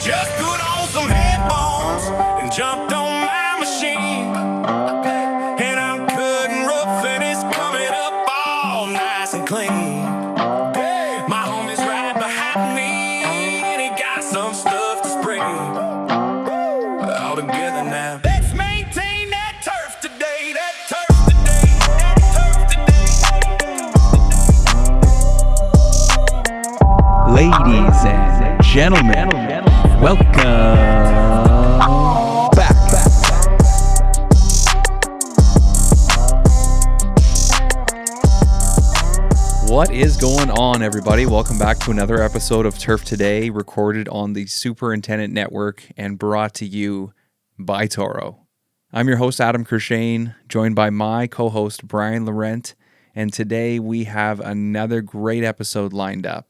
Just put on some headphones and jumped on my machine. And I'm cutting rough and it's coming up all nice and clean. My homie's right behind me and he got some stuff to spring. All together now. Let's maintain that turf today, that turf today, that turf today. Ladies and gentlemen, welcome back. What is going on, everybody? Welcome back to another episode of Turf Today, recorded on the Superintendent Network and brought to you by Toro. I'm your host, Adam Courchaine, joined by my co-host, Brian Laurent, and today we have another great episode lined up.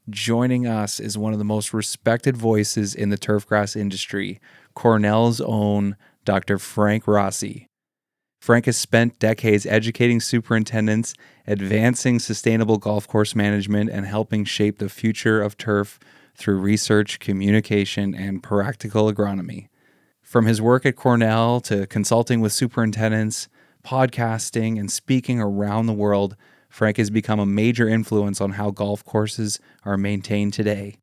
Joining us is one of the most respected voices in the turfgrass industry, Cornell's own Dr. Frank Rossi. Frank has spent decades educating superintendents, advancing sustainable golf course management, and helping shape the future of turf through research, communication, and practical agronomy. From his work at Cornell to consulting with superintendents, podcasting, and speaking around the world, Frank has become a major influence on how golf courses are maintained today.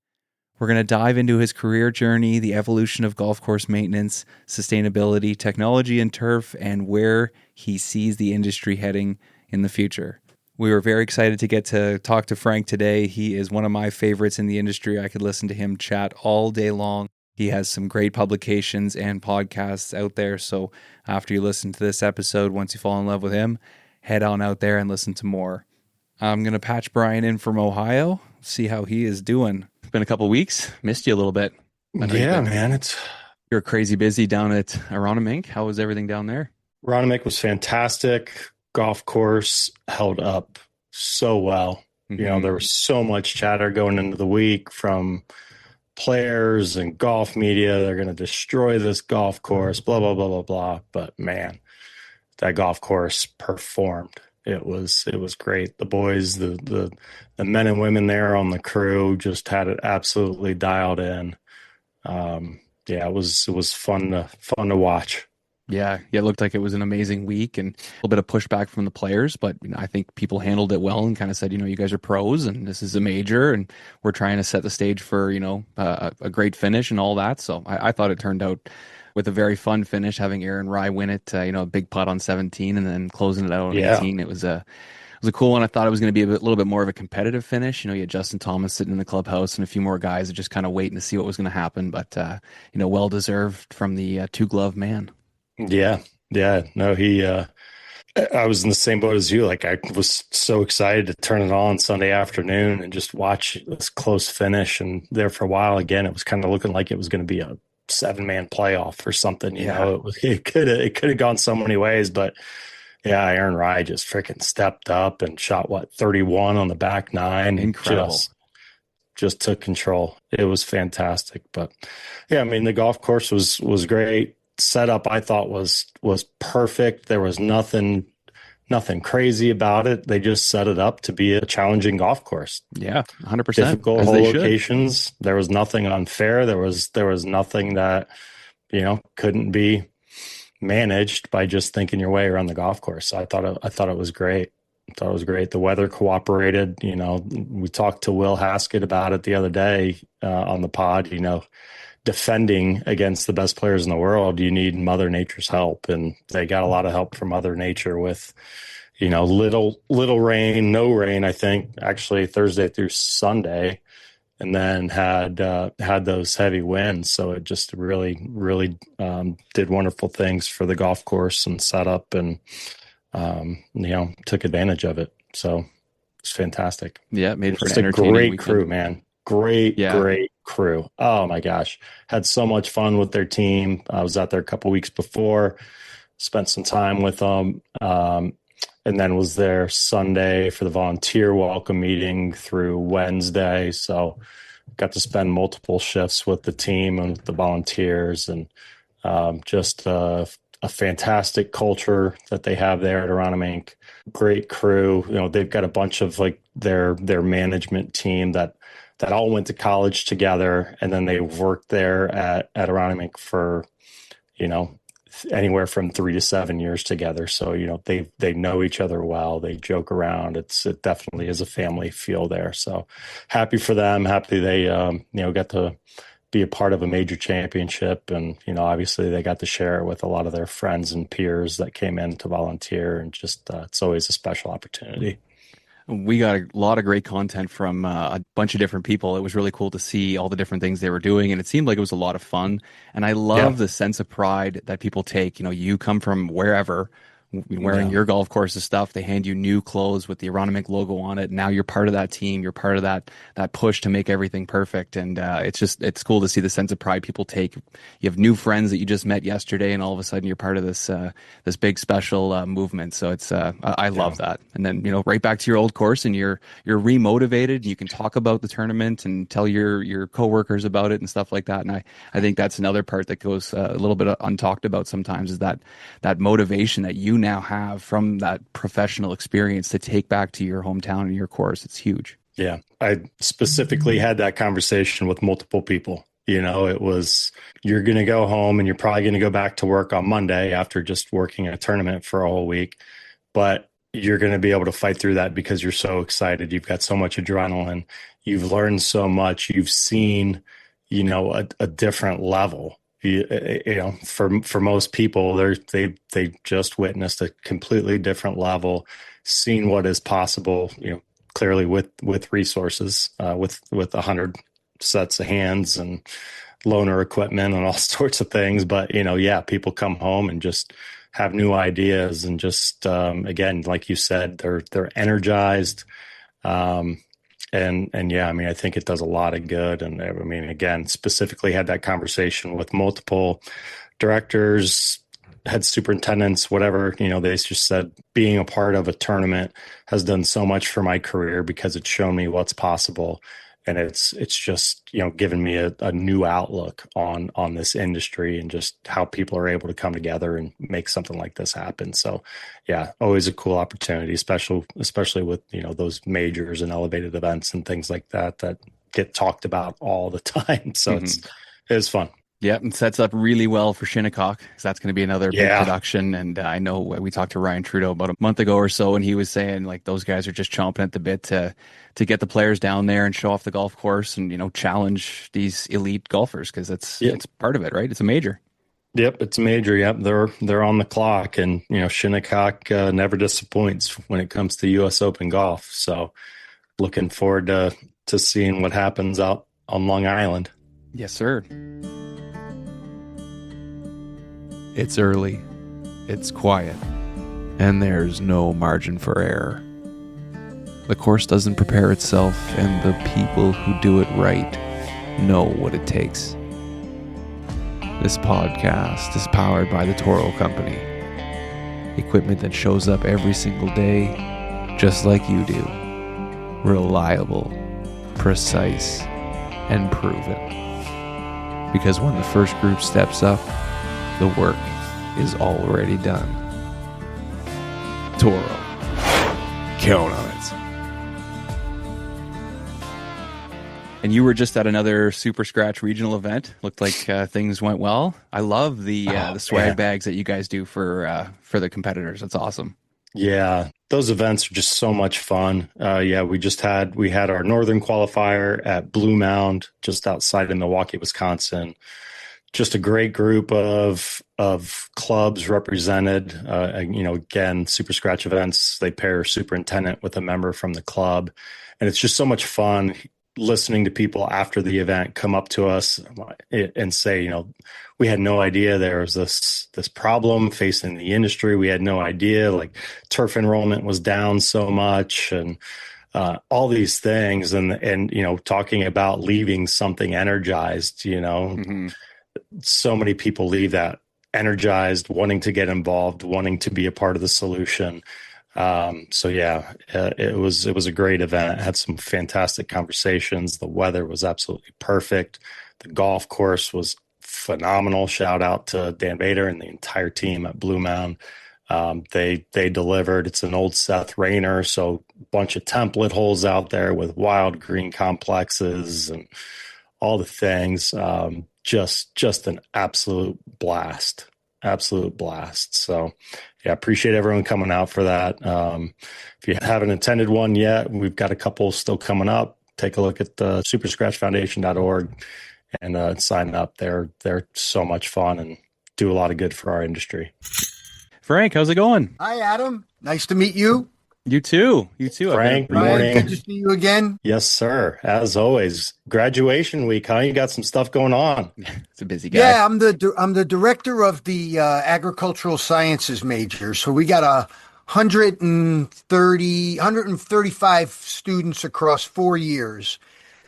We're going to dive into his career journey, the evolution of golf course maintenance, sustainability, technology in turf, and where he sees the industry heading in the future. We were very excited to get to talk to Frank today. He is one of my favorites in the industry. I could listen to him chat all day long. He has some great publications and podcasts out there. So after you listen to this episode, once you fall in love with him, head on out there and listen to more. I'm going to patch Brian in from Ohio, see how he is doing. It's been a couple weeks. Missed you a little bit. Yeah, man. You're crazy busy down at Aronimink. How was everything down there? Aronimink was fantastic. Golf course held up so well. Mm-hmm. You know, there was so much chatter going into the week from players and golf media. They're going to destroy this golf course, blah, blah, blah, blah, blah. But man, that golf course performed. It was great. The boys, the men and women there on the crew just had it absolutely dialed in. It was fun to watch. Yeah, it looked like it was an amazing week and a little bit of pushback from the players, but I think people handled it well and kind of said, you guys are pros and this is a major and we're trying to set the stage for, a great finish and all that. So I thought it turned out with a very fun finish, having Aaron Rye win it, a big putt on 17 and then closing it out on 18. It was a cool one. I thought it was going to be a little bit more of a competitive finish. You had Justin Thomas sitting in the clubhouse and a few more guys just kind of waiting to see what was going to happen. But, well deserved from the two-glove man. Yeah. No, I was in the same boat as you. Like, I was so excited to turn it on Sunday afternoon and just watch this close finish. And there for a while, again, it was kind of looking like it was going to be a 7-man playoff or something. It could have gone so many ways, but yeah, Aaron Rye just freaking stepped up and shot 31 on the back nine. Incredible. Just took control. It was fantastic. But yeah, I mean, the golf course was great. Setup, I thought was perfect. There was nothing crazy about it. They just set it up to be a challenging golf course. Yeah, 100%. Difficult hole locations. There was nothing unfair. There was nothing that couldn't be managed by just thinking your way around the golf course. So I thought it was great. The weather cooperated. We talked to Will Haskett about it the other day on the pod. Defending against the best players in the world, you need Mother Nature's help, and they got a lot of help from Mother Nature with, little rain, no rain. I think actually Thursday through Sunday, and then had those heavy winds. So it just really did wonderful things for the golf course and setup, and took advantage of it. So it's fantastic. Yeah, it made it for just an a entertaining great weekend. crew, man. Great crew. Oh my gosh. Had so much fun with their team. I was out there a couple weeks before, spent some time with them, and then was there Sunday for the volunteer welcome meeting through Wednesday. So got to spend multiple shifts with the team and with the volunteers, and just a fantastic culture that they have there at Aronimink. Great crew. They've got a bunch of their management team that that all went to college together, and then they worked there at Aronimink for, you know, anywhere from 3 to 7 years together. So, you know, they know each other well. They joke around. It definitely is a family feel there. So happy for them. Happy they, you know, got to be a part of a major championship. And, you know, obviously they got to share it with a lot of their friends and peers that came in to volunteer, and just, it's always a special opportunity. We got a lot of great content from a bunch of different people. It was really cool to see all the different things they were doing, and it seemed like it was a lot of fun. And I Yeah. love the sense of pride that people take. You know, you come from wherever, wearing Yeah. your golf course's stuff. They hand you new clothes with the Aronimink logo on it. Now you're part of that team. You're part of that push to make everything perfect. And it's cool to see the sense of pride people take. You have new friends that you just met yesterday, and all of a sudden you're part of this big special movement. So I love that. And then, you know, right back to your old course, and you're remotivated. You can talk about the tournament and tell your coworkers about it and stuff like that. And I think that's another part that goes a little bit untalked about sometimes, is that motivation that you now have from that professional experience to take back to your hometown and your course. It's huge. Yeah. I specifically had that conversation with multiple people. You know, it was, you're going to go home and you're probably going to go back to work on Monday after just working a tournament for a whole week, but you're going to be able to fight through that because you're so excited. You've got so much adrenaline. You've learned so much. You've seen, you know, a different level. You know, for most people, they just witnessed a completely different level, seen what is possible, you know, clearly with resources, with 100 sets of hands and loaner equipment and all sorts of things. But, you know, yeah, people come home and just have new ideas, and just, again, like you said, they're energized. And yeah, I mean, I think it does a lot of good. And I mean, again, specifically had that conversation with multiple directors, head superintendents, whatever, you know, they just said being a part of a tournament has done so much for my career because it's shown me what's possible. And it's just, you know, given me a new outlook on this industry and just how people are able to come together and make something like this happen. So yeah, always a cool opportunity, especially with, you know, those majors and elevated events and things like that get talked about all the time. So it's fun. Yeah, and sets up really well for Shinnecock, because that's going to be another big Yeah. production. And I know we talked to Ryan Trudeau about a month ago or so, and he was saying like those guys are just chomping at the bit to get the players down there and show off the golf course and, you know, challenge these elite golfers, because it's part of it, right? It's a major. Yep, it's major. Yep, they're on the clock, and you know, Shinnecock never disappoints when it comes to U.S. Open golf. So looking forward to seeing what happens out on Long Island. Yes, sir. It's early, it's quiet, and there's no margin for error. The course doesn't prepare itself, and the people who do it right know what it takes. This podcast is powered by the Toro Company. Equipment that shows up every single day, just like you do. Reliable, precise, and proven. Because when the first group steps up, the work is already done. Toro. Count on it. And you were just at another Super Scratch regional event. Looked like things went well. I love the swag bags that you guys do for the competitors. That's awesome. Yeah, those events are just so much fun. Yeah, we had our northern qualifier at Blue Mound, just outside of Milwaukee, Wisconsin. Just a great group of clubs represented. You know, again, Super Scratch events, they pair superintendent with a member from the club. And it's just so much fun listening to people after the event come up to us and say, you know, we had no idea there was this problem facing the industry. We had no idea, like, turf enrollment was down so much, and all these things. And, you know, talking about leaving something energized, you know, so many people leave that energized, wanting to get involved, wanting to be a part of the solution. So yeah, it was a great event. It had some fantastic conversations. The weather was absolutely perfect. The golf course was phenomenal. Shout out to Dan Bader and the entire team at Blue Mound. They delivered. It's an old Seth Rayner, so a bunch of template holes out there with wild green complexes and all the things. Just an absolute blast. So yeah, appreciate everyone coming out for that. If you haven't attended one yet, we've got a couple still coming up. Take a look at the superscratchfoundation.org and sign up. They're so much fun and do a lot of good for our industry. Frank, how's it going? Hi, Adam. Nice to meet you. You too. Frank, good Ryan, morning. good to see you again. Yes, sir. As always, graduation week, huh? You got some stuff going on. It's a busy guy. Yeah, I'm the director of the agricultural sciences major. So we got 135 students across 4 years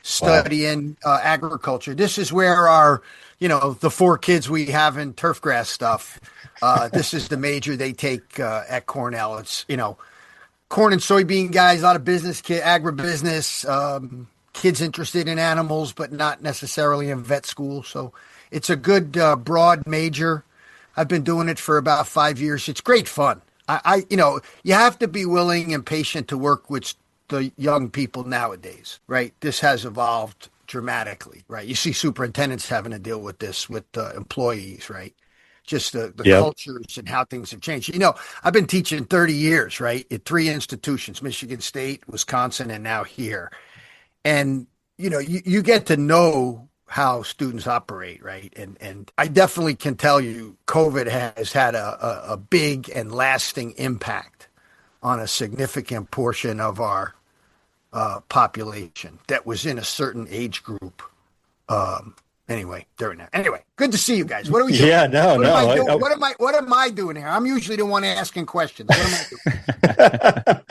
studying agriculture. This is where our, the 4 kids we have in turfgrass stuff. This is the major they take at Cornell. It's, corn and soybean guys, a lot of business, agribusiness, kids interested in animals, but not necessarily in vet school. So it's a good, broad major. I've been doing it for about 5 years. It's great fun. You have to be willing and patient to work with the young people nowadays, right? This has evolved dramatically, right? You see superintendents having to deal with this with employees, right? Just the cultures and how things have changed. I've been teaching 30 years, right? At 3 institutions, Michigan State, Wisconsin, and now here. And, you get to know how students operate, right? And I definitely can tell you COVID has had a big and lasting impact on a significant portion of our population that was in a certain age group. Anyway, good to see you guys. What are we doing? Yeah, What am I doing here? I'm usually the one asking questions. What am I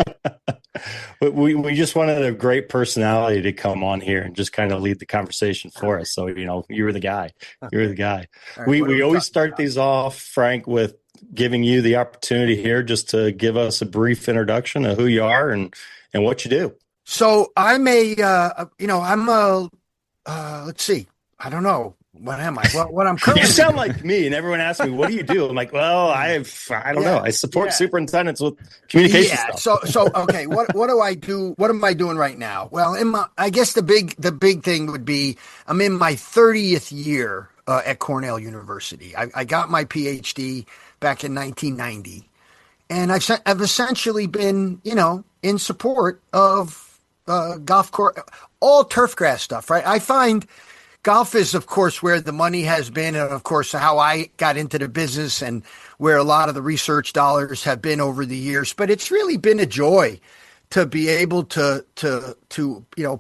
doing? We just wanted a great personality to come on here and just kind of lead the conversation for us. So, you were the guy. Right, We always start these off, Frank, with giving you the opportunity here just to give us a brief introduction of who you are and what you do. So I'm let's see. I don't know. What am I? Well, what I'm currently You sound like me, and everyone asks me, "What do you do?" I'm like, "Well, I don't know. I support superintendents with communication stuff." So okay. What do I do? What am I doing right now? Well, I guess the big thing would be I'm in my 30th year at Cornell University. I got my Ph.D. back in 1990, and I've essentially been in support of golf course, all turfgrass stuff. Right? I find golf is, of course, where the money has been, and of course, how I got into the business and where a lot of the research dollars have been over the years. But it's really been a joy to be able to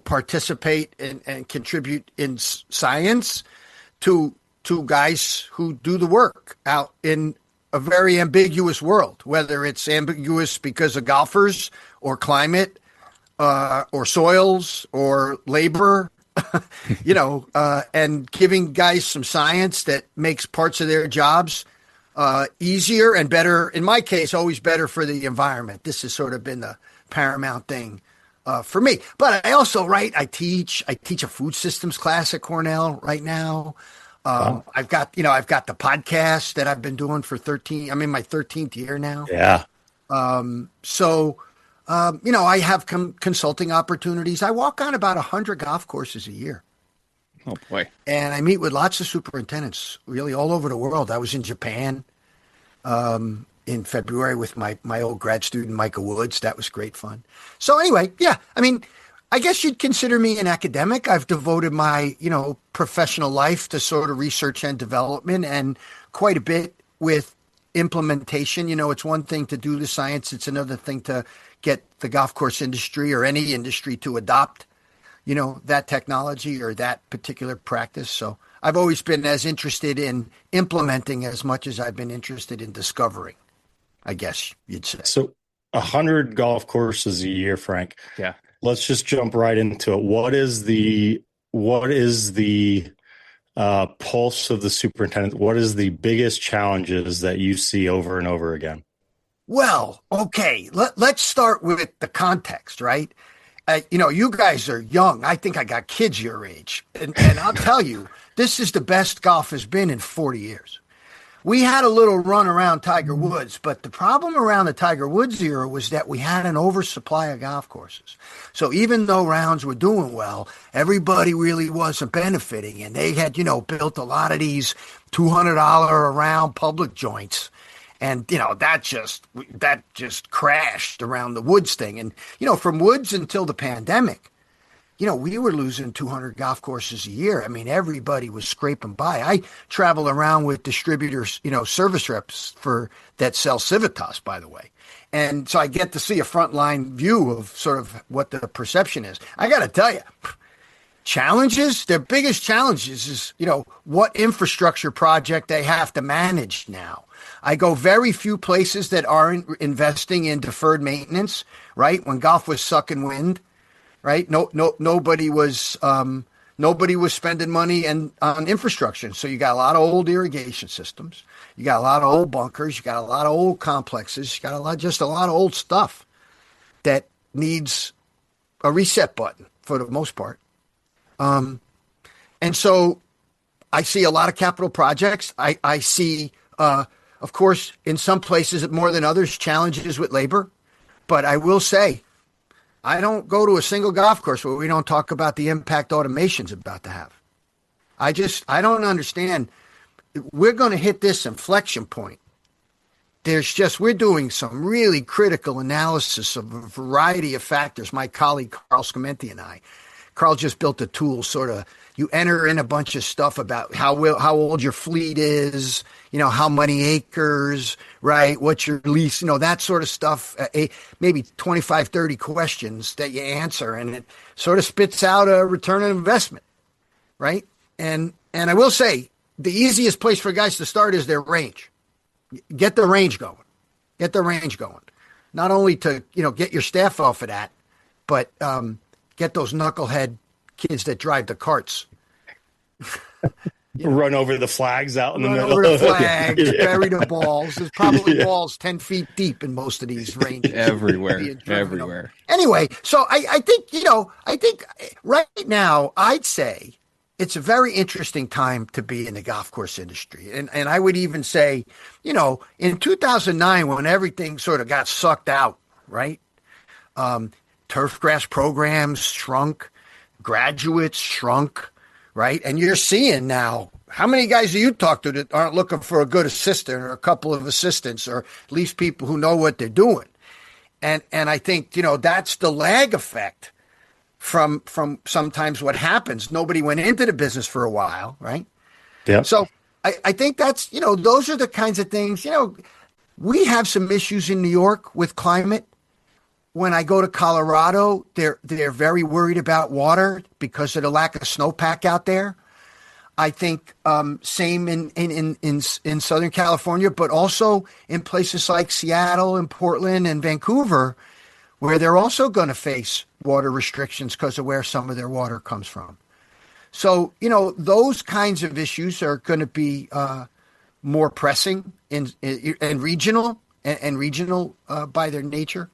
participate and contribute in science to guys who do the work out in a very ambiguous world, whether it's ambiguous because of golfers or climate or soils or labor. And giving guys some science that makes parts of their jobs easier and better. In my case, always better for the environment. This has sort of been the paramount thing for me. But I also I teach a food systems class at Cornell right now. Wow. I've got the podcast that I've been doing for 13. I'm in my 13th year now. Yeah. I have consulting opportunities. I walk on about 100 golf courses a year. Oh, boy. And I meet with lots of superintendents really all over the world. I was in Japan in February with my old grad student, Micah Woods. That was great fun. So anyway, I guess you'd consider me an academic. I've devoted my, professional life to sort of research and development and quite a bit with implementation. It's one thing to do the science. It's another thing to get the golf course industry or any industry to adopt, that technology or that particular practice. So I've always been as interested in implementing as much as I've been interested in discovering, I guess you'd say. So 100 golf courses a year, Frank. Yeah. Let's just jump right into it. What is the pulse of the superintendent? What is the biggest challenges that you see over and over again? Well, okay, let's start with the context, right? You guys are young. I think I got kids your age. And I'll tell you, this is the best golf has been in 40 years. we had a little run around Tiger Woods, but the problem around the Tiger Woods era was that we had an oversupply of golf courses. So even though rounds were doing well, everybody really wasn't benefiting. And they had, built a lot of these $200 a round public joints. And, that just crashed around the Woods thing. And, from Woods until the pandemic, we were losing 200 golf courses a year. I mean, everybody was scraping by. I travel around with distributors, service reps that sell Civitas, by the way. And so I get to see a frontline view of sort of what the perception is. I got to tell you, challenges, their biggest challenges is, what infrastructure project they have to manage now. I go very few places that aren't investing in deferred maintenance, right? When golf was sucking wind. Right? Nobody was spending money on infrastructure. So you got a lot of old irrigation systems. You got a lot of old bunkers. You got a lot of old complexes. You got a lot of old stuff that needs a reset button for the most part. And so I see a lot of capital projects. I see, of course, in some places more than others, challenges with labor. But I will say, I don't go to a single golf course where we don't talk about the impact automation's about to have. I don't understand. We're going to hit this inflection point. We're doing some really critical analysis of a variety of factors. My colleague, Carl Scamenti, and Carl just built a tool, sort of, you enter in a bunch of stuff about how old your fleet is, how many acres, right? What's your lease, that sort of stuff. Maybe 25, 30 questions that you answer, and it sort of spits out a return on investment, right? And I will say, the easiest place for guys to start is their range. Get the range going. Not only to, get your staff off of that, but get those knucklehead kids that drive the carts. Run over the flags out in the middle. Run over the flags, bury the balls. There's probably balls 10 feet deep in most of these ranges. Everywhere. Anyway, so I think right now, I'd say it's a very interesting time to be in the golf course industry. And I would even say, in 2009, when everything sort of got sucked out, right? Turfgrass programs shrunk, graduates shrunk, right? And you're seeing now, how many guys do you talk to that aren't looking for a good assistant or a couple of assistants, or at least people who know what they're doing? And I think, that's the lag effect from sometimes what happens. Nobody went into the business for a while, right? Yeah. So I think that's, those are the kinds of things, we have some issues in New York with climate. When I go to Colorado, they're very worried about water because of the lack of snowpack out there. I think same in Southern California, but also in places like Seattle and Portland and Vancouver, where they're also going to face water restrictions because of where some of their water comes from. So, those kinds of issues are going to be more pressing and regional by their nature.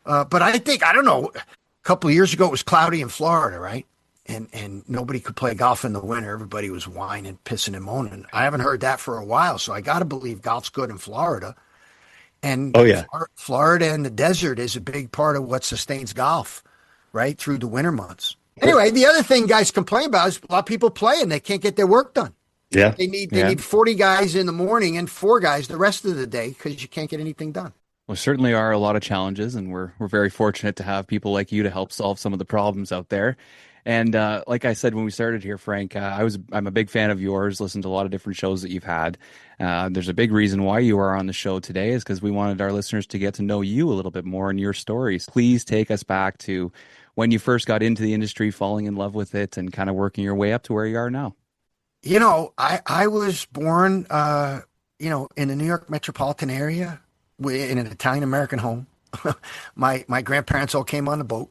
But I don't know, a couple of years ago it was cloudy in Florida, right? And nobody could play golf in the winter. Everybody was whining, pissing, and moaning. I haven't heard that for a while, so I got to believe golf's good in Florida. And Florida and the desert is a big part of what sustains golf, right, through the winter months. Anyway, the other thing guys complain about is a lot of people play and they can't get their work done. Yeah. They need 40 guys in the morning and 4 guys the rest of the day because you can't get anything done. Well, certainly are a lot of challenges, and we're very fortunate to have people like you to help solve some of the problems out there. And like I said when we started here, Frank, I'm a big fan of yours. Listened to a lot of different shows that you've had. There's a big reason why you are on the show today is because we wanted our listeners to get to know you a little bit more and your stories. Please take us back to when you first got into the industry, falling in love with it, and kind of working your way up to where you are now. I was born, in the New York metropolitan area in an Italian-American home. My grandparents all came on the boat.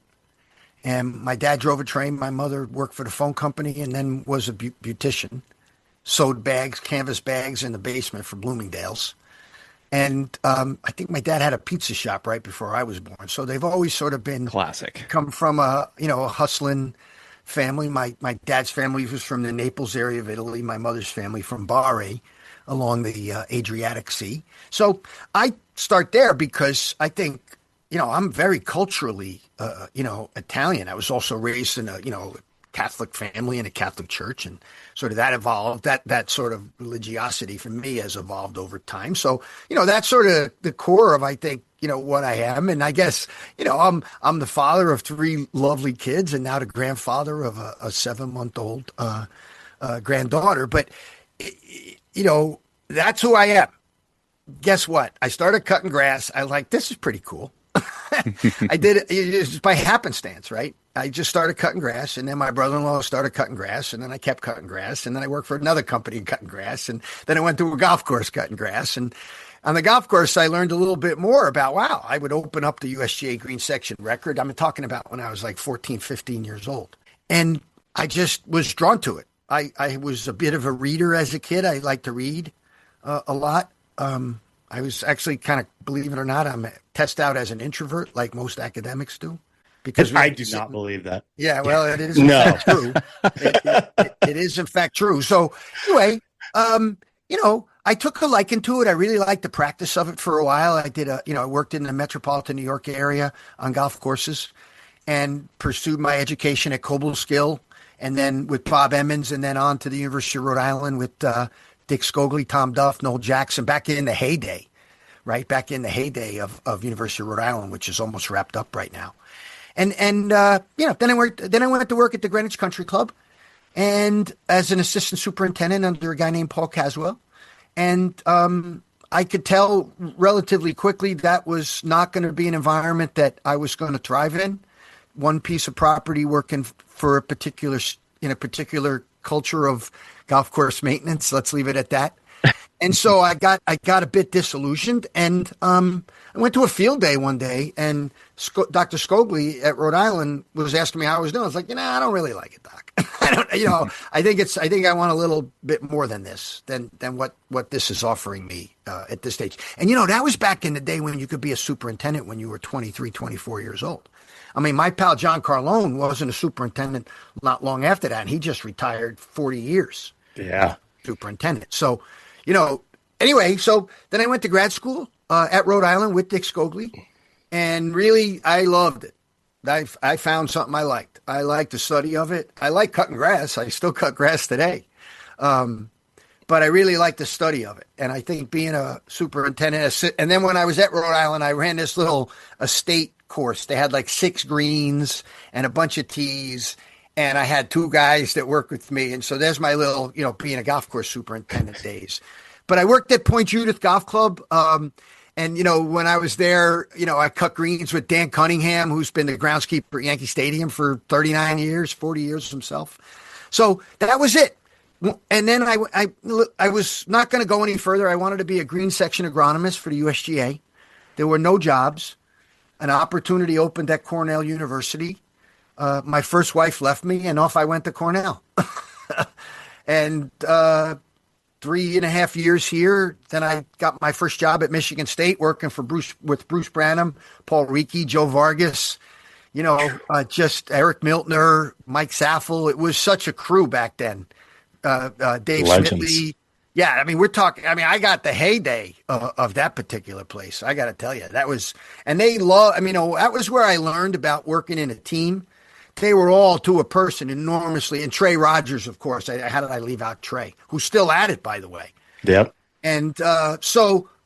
And my dad drove a train. My mother worked for the phone company and then was a beautician. Sewed canvas bags in the basement for Bloomingdale's. And I think my dad had a pizza shop right before I was born. So they've always sort of been classic. Come from a hustling family. My dad's family was from the Naples area of Italy. My mother's family from Bari along the Adriatic Sea. So I start there because I think, I'm very culturally, Italian. I was also raised in a, Catholic family in a Catholic church, and sort of that evolved. That sort of religiosity for me has evolved over time. So, that's sort of the core of, I think, what I am. And I guess, I'm the father of three lovely kids and now the grandfather of a 7-month-old granddaughter. But, that's who I am. Guess what? I started cutting grass. I was like, this is pretty cool. I did it just by happenstance, right? I just started cutting grass, and then my brother-in-law started cutting grass, and then I kept cutting grass, and then I worked for another company cutting grass, and then I went to a golf course cutting grass. And on the golf course, I learned a little bit more about, wow, I would open up the USGA green section record. I'm talking about when I was like 14, 15 years old. And I just was drawn to it. I was a bit of a reader as a kid. I liked to read a lot. I was actually kind of, believe it or not, I'm test out as an introvert, like most academics do. Because I do not believe that. Yeah, well, it is in fact true. It is in fact true. So anyway, I took a liking to it. I really liked the practice of it for a while. I worked in the metropolitan New York area on golf courses and pursued my education at Cobleskill, and then with Bob Emmons, and then on to the University of Rhode Island with Dick Scoglie, Tom Duff, Noel Jackson, back in the heyday, right? Back in the heyday of University of Rhode Island, which is almost wrapped up right now. And then I went to work at the Greenwich Country Club, and as an assistant superintendent under a guy named Paul Caswell. And I could tell relatively quickly that was not going to be an environment that I was going to thrive in. One piece of property working for a particular culture of golf course maintenance. Let's leave it at that. And so I got a bit disillusioned, and I went to a field day one day, and Dr. Scoglie at Rhode Island was asking me how I was doing. I was like, I don't really like it, Doc. I think I want a little bit more than this, than what this is offering me at this stage. And that was back in the day when you could be a superintendent when you were 23, 24 years old. I mean, my pal John Carlone wasn't a superintendent not long after that, and he just retired 40 years. Yeah, superintendent. So. Anyway, so then I went to grad school at Rhode Island with Dick Scoglie, and really I loved it. I found something I liked. I liked the study of it. I like cutting grass. I still cut grass today. But I really like the study of it. And I think being a superintendent, and then when I was at Rhode Island, I ran this little estate course. They had like 6 greens and a bunch of tees. And I had 2 guys that worked with me. And so there's my little, being a golf course superintendent days. But I worked at Point Judith Golf Club. And, when I was there, I cut greens with Dan Cunningham, who's been the groundskeeper at Yankee Stadium for 39 years, 40 years himself. So that was it. And then I was not going to go any further. I wanted to be a green section agronomist for the USGA. There were no jobs. An opportunity opened at Cornell University. My first wife left me, and off I went to Cornell. And 3.5 years here. Then I got my first job at Michigan State, working with Bruce Branham, Paul Ricci, Joe Vargas, just Eric Miltner, Mike Saffel. It was such a crew back then. Dave Smithley. Yeah, I mean, I got the heyday of that particular place. I got to tell you, that was, and that was where I learned about working in a team. They were all to a person enormously. And Trey Rogers, of course. How did I leave out Trey, who's still at it, by the way? Yep. And then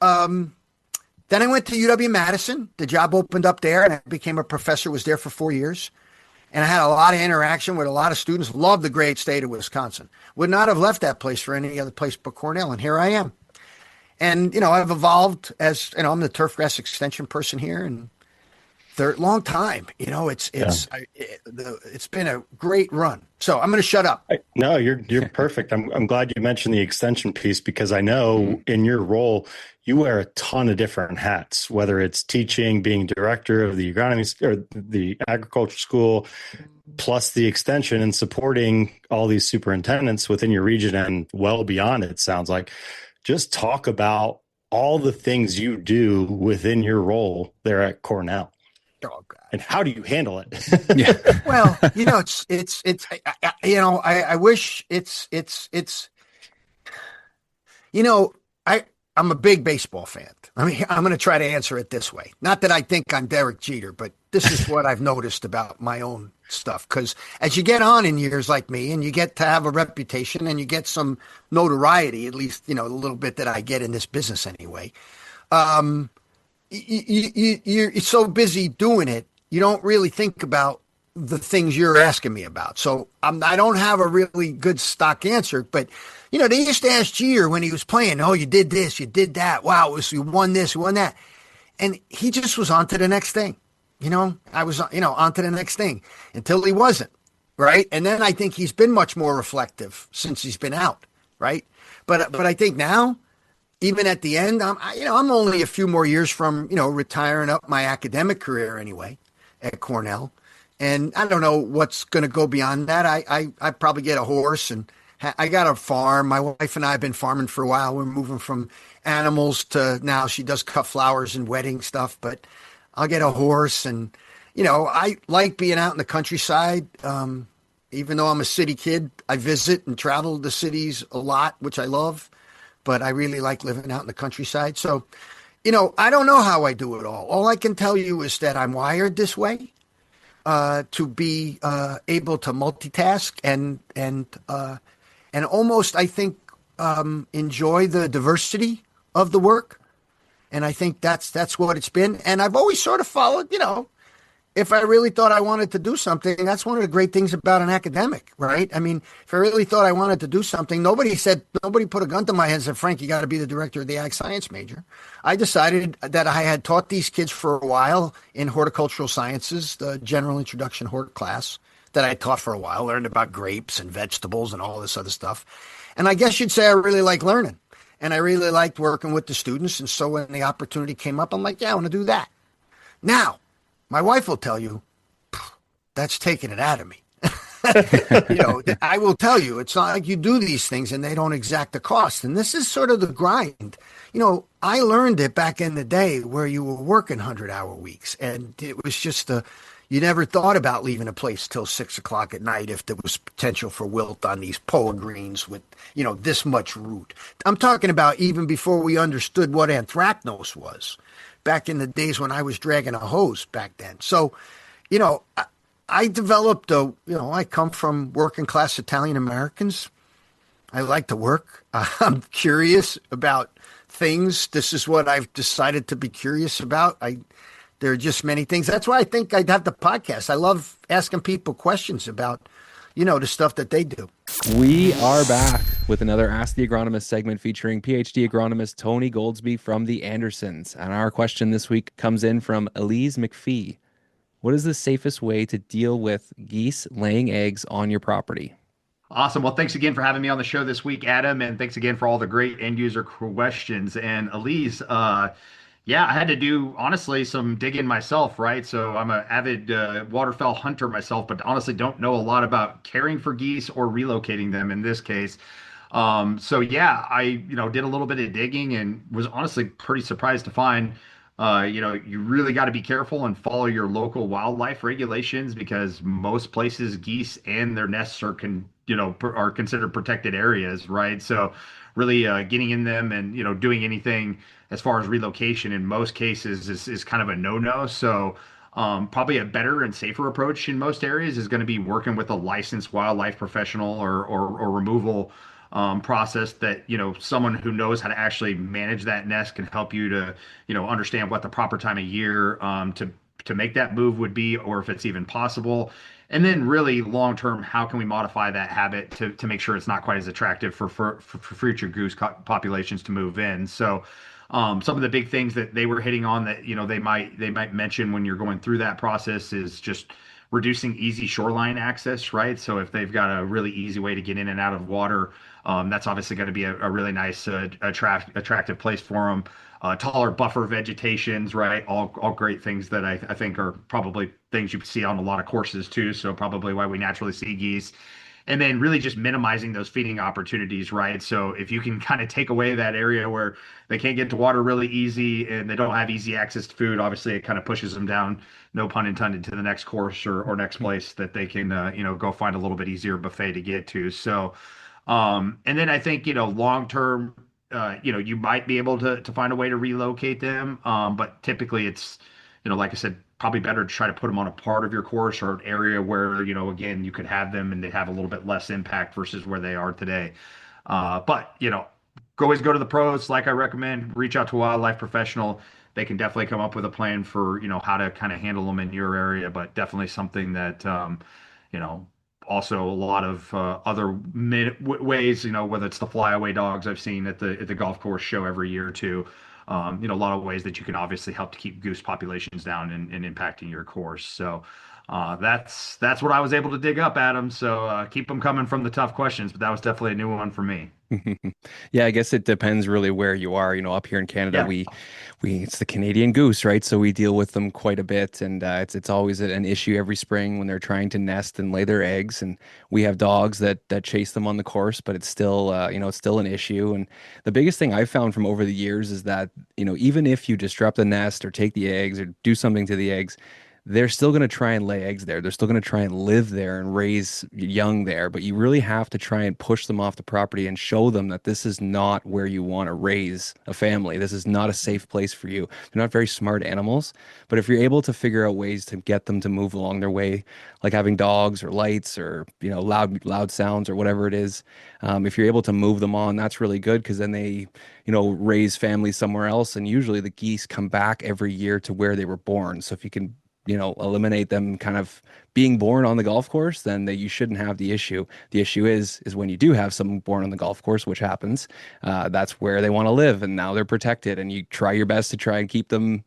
I went to UW-Madison. The job opened up there, and I became a professor, was there for 4 years. And I had a lot of interaction with a lot of students. Loved the great state of Wisconsin. Would not have left that place for any other place but Cornell. And here I am. And, I've evolved as, I'm the turfgrass extension person here, and long time. It's been a great run. So I'm going to shut up. No, you're perfect. I'm glad you mentioned the extension piece, because I know in your role you wear a ton of different hats, whether it's teaching, being director of the agronomy or the agriculture school, plus the extension and supporting all these superintendents within your region and well beyond it. Sounds like. Just talk about all the things you do within your role there at Cornell. Oh God. And how do you handle it? Yeah. Well, I wish it's, you know, I, I'm a big baseball fan. I mean, I'm going to try to answer it this way. Not that I think I'm Derek Jeter, but this is what I've noticed about my own stuff. Because as you get on in years like me and you get to have a reputation and you get some notoriety, at least, a little bit that I get in this business anyway, you're so busy doing it, you don't really think about the things you're asking me about. So I don't have a really good stock answer, but they used to ask Jeter when he was playing, "Oh, you did this, you did that. Wow, you won this, you won that," and he just was on to the next thing. I was on to the next thing until he wasn't, right? And then I think he's been much more reflective since he's been out, right? But I think now, even at the end, I'm only a few more years from retiring up my academic career anyway at Cornell. And I don't know what's going to go beyond that. I probably get a horse, and I got a farm. My wife and I have been farming for a while. We're moving from animals to now she does cut flowers and wedding stuff, but I'll get a horse. And, I like being out in the countryside. Even though I'm a city kid, I visit and travel the cities a lot, which I love, but I really like living out in the countryside. So, I don't know how I do it all. All I can tell you is that I'm wired this way. To be able to multitask and almost, I think, enjoy the diversity of the work. And I think that's what it's been. And I've always sort of followed, if I really thought I wanted to do something, that's one of the great things about an academic, right? I mean, if I really thought I wanted to do something, nobody put a gun to my head and said, "Frank, you got to be the director of the ag science major." I decided that I had taught these kids for a while in horticultural sciences, the general introduction hort class that I taught for a while, learned about grapes and vegetables and all this other stuff. And I guess you'd say I really like learning. And I really liked working with the students. And so when the opportunity came up, I'm like, yeah, I want to do that. Now, my wife will tell you, that's taking it out of me. I will tell you, it's not like you do these things and they don't exact the cost. And this is sort of the grind. I learned it back in the day where you were working 100-hour weeks. And it was just you never thought about leaving a place till 6 o'clock at night if there was potential for wilt on these poa greens with, this much root. I'm talking about even before we understood what anthracnose was. Back in the days when I was dragging a hose back then. So, I developed I come from working class Italian Americans. I like to work. I'm curious about things. This is what I've decided to be curious about. There are just many things. That's why I think I'd have the podcast. I love asking people questions about, the stuff that they do. We are back with another Ask the Agronomist segment featuring Ph.D. agronomist Tony Goldsby from the Andersons. And our question this week comes in from Elise McPhee. What is the safest way to deal with geese laying eggs on your property? Awesome. Well, thanks again for having me on the show this week, Adam. And thanks again for all the great end user questions. And Elise, yeah, I had to do, honestly, some digging myself, right? So I'm an avid waterfowl hunter myself, but honestly don't know a lot about caring for geese or relocating them in this case. So yeah, I, did a little bit of digging and was honestly pretty surprised to find, you really got to be careful and follow your local wildlife regulations because most places, geese and their nests are are considered protected areas, right? So really getting in them and, doing anything as far as relocation in most cases is kind of a no-no. So probably a better and safer approach in most areas is going to be working with a licensed wildlife professional or removal process that, someone who knows how to actually manage that nest can help you to, understand what the proper time of year to make that move would be, or if it's even possible. And then really long term, how can we modify that habit to make sure it's not quite as attractive for future goose populations to move in. So some of the big things that they were hitting on that, they might mention when you're going through that process is just reducing easy shoreline access, right? So if they've got a really easy way to get in and out of water, that's obviously going to be a really nice, attractive place for them. Taller buffer vegetations, right? All great things that I think are probably things you see on a lot of courses too. So probably why we naturally see geese. and then really just minimizing those feeding opportunities, right? So if you can kind of take away that area where they can't get to water really easy and they don't have easy access to food, obviously it kind of pushes them down, no pun intended, to the next course or next place that they can, go find a little bit easier buffet to get to. So, and then I think, long term, you might be able to find a way to relocate them. But typically it's, like I said, probably better to try to put them on a part of your course or an area where, again, you could have them and they have a little bit less impact versus where they are today. But, always go to the pros. Like I recommend, reach out to a wildlife professional. They can definitely come up with a plan for, how to kind of handle them in your area, but definitely something that, also a lot of other ways, whether it's the flyaway dogs I've seen at the golf course show every year or two. A lot of ways that you can obviously help to keep goose populations down and impacting your course. So that's what I was able to dig up, Adam. So keep them coming from the tough questions, but that was definitely a new one for me. Yeah, I guess it depends really where you are. Up here in Canada, Yeah. we it's the Canadian goose, right? So we deal with them quite a bit, and it's always an issue every spring when they're trying to nest and lay their eggs. And we have dogs that chase them on the course, but it's still it's still an issue. And the biggest thing I've found from over the years is that even if you disrupt the nest or take the eggs or do something to the eggs, they're still going to try and lay eggs there. They're still going to try and live there and raise young there. But you really have to try and push them off the property and show them that this is not where you want to raise a family. This is not a safe place for you. They're not very smart animals. But if you're able to figure out ways to get them to move along their way, like having dogs or lights or loud sounds or whatever it is, if you're able to move them on, that's really good, because then they raise families somewhere else. And usually the geese come back every year to where they were born. So if you can eliminate them kind of being born on the golf course, then you shouldn't have the issue. The issue is when you do have someone born on the golf course, which happens, that's where they want to live, and now they're protected, and you try your best to try and keep them,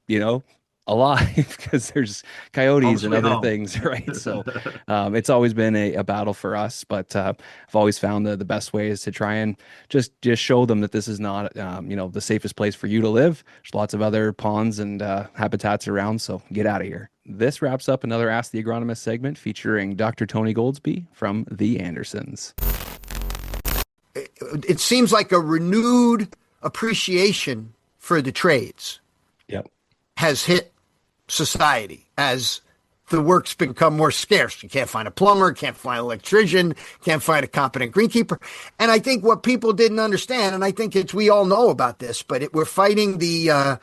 alive, because there's coyotes and other things, right? So it's always been a battle for us, but I've always found the best way is to try and just show them that this is not the safest place for you to live. There's lots of other ponds and habitats around, so get out of here. This wraps up another Ask the Agronomist segment featuring Dr. Tony Goldsby from the Andersons. It seems like a renewed appreciation for the trades has hit society as the work's become more scarce. You can't find a plumber, can't find an electrician, can't find a competent greenkeeper. And I think what people didn't understand, and I think we all know about this, but we're fighting the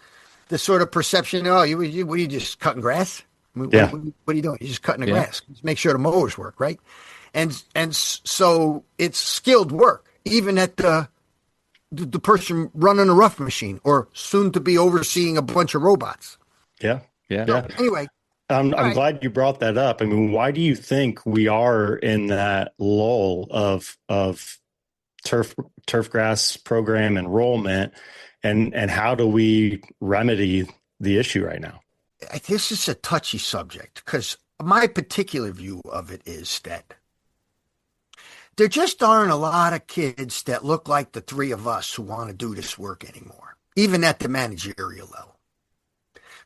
sort of perception, what are you just cutting grass? Yeah. What are you doing? You're just cutting the grass. Just make sure the mowers work, right? And so it's skilled work, even at the person running a rough machine or soon to be overseeing a bunch of robots. Yeah. So, anyway. I'm glad you brought that up. I mean, why do you think we are in that lull of turfgrass program enrollment, and how do we remedy the issue right now? This is a touchy subject, because my particular view of it is that there just aren't a lot of kids that look like the three of us who want to do this work anymore, even at the managerial level,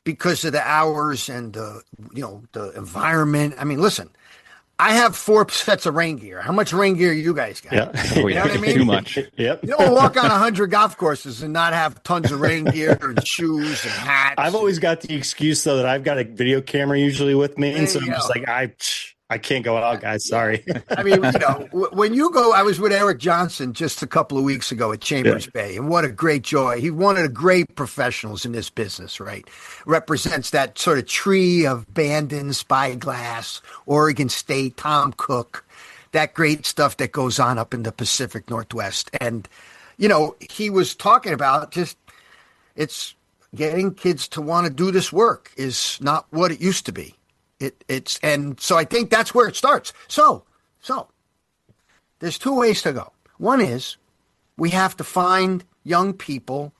because of the hours and the environment. I mean, listen, I have 4 sets of rain gear. How much rain gear you guys got? Yeah. You know what I mean? Too much. Yep. You don't walk on 100 golf courses and not have tons of rain gear and shoes and hats. I've always got the excuse, though, that I've got a video camera usually with me, and so There I'm you just go. like, I can't go out, guys. Sorry. I mean, when you go, I was with Eric Johnson just a couple of weeks ago at Chambers Bay, and what a great joy. He's one of the great professionals in this business, right? Represents that sort of tree of Bandon, Spyglass, Oregon State, Tom Cook, that great stuff that goes on up in the Pacific Northwest. And, he was talking about it's getting kids to want to do this work is not what it used to be. And so I think that's where it starts. So there's 2 ways to go. One is we have to find young people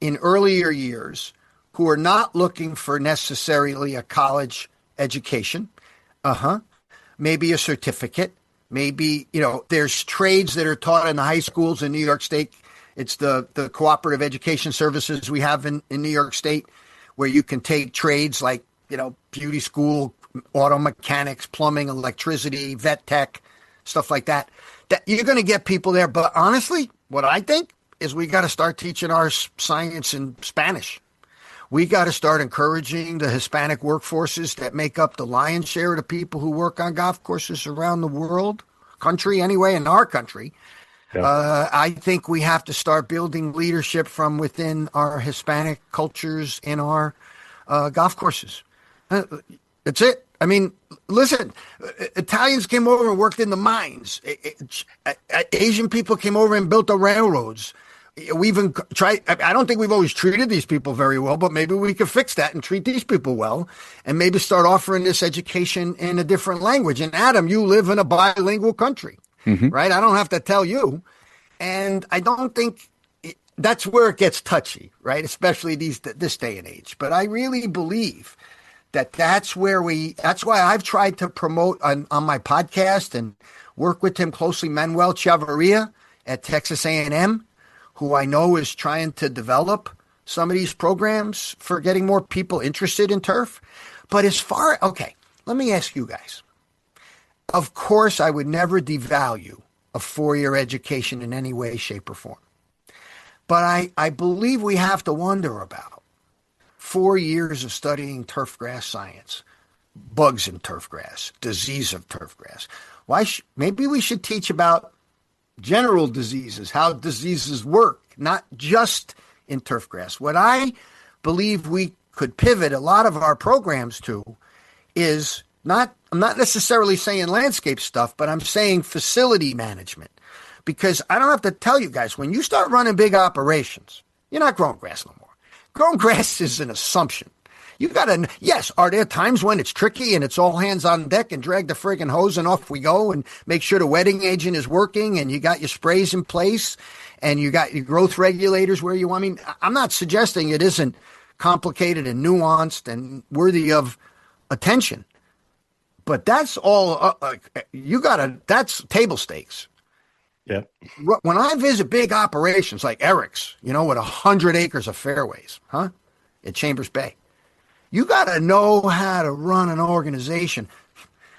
in earlier years who are not looking for necessarily a college education. Maybe a certificate. Maybe, there's trades that are taught in the high schools in New York State. It's the cooperative education services we have in New York State, where you can take trades like, beauty school, auto mechanics, plumbing, electricity, vet tech, stuff like that, that you're going to get people there. But honestly, what I think is we got to start teaching our science in Spanish. We got to start encouraging the Hispanic workforces that make up the lion's share of the people who work on golf courses around the world, country anyway, in our country. Yeah. I think we have to start building leadership from within our Hispanic cultures in our golf courses. That's it. I mean, listen, Italians came over and worked in the mines. Asian people came over and built the railroads. We even tried. I don't think we've always treated these people very well, but maybe we could fix that and treat these people well, and maybe start offering this education in a different language. And Adam, you live in a bilingual country, right? I don't have to tell you. And I don't think that's where it gets touchy, right? Especially this day and age. But I really believe that's why I've tried to promote on my podcast and work with him closely, Manuel Chavarria at Texas A&M, who I know is trying to develop some of these programs for getting more people interested in turf. But okay, let me ask you guys. Of course, I would never devalue a 4-year education in any way, shape, or form. But I believe we have to wonder about 4 years of studying turfgrass science, bugs in turfgrass, disease of turfgrass. Maybe we should teach about general diseases, how diseases work, not just in turfgrass. What I believe we could pivot a lot of our programs to is I'm not necessarily saying landscape stuff, but I'm saying facility management. Because I don't have to tell you guys, when you start running big operations, you're not growing grass no more. Growing grass is an assumption. Yes, are there times when it's tricky and it's all hands on deck and drag the friggin' hose and off we go and make sure the wetting agent is working and you got your sprays in place and you got your growth regulators where you want? I mean, I'm not suggesting it isn't complicated and nuanced and worthy of attention. But that's all, that's table stakes. Yeah. When I visit big operations like Eric's, with 100 acres of fairways, at Chambers Bay, you got to know how to run an organization.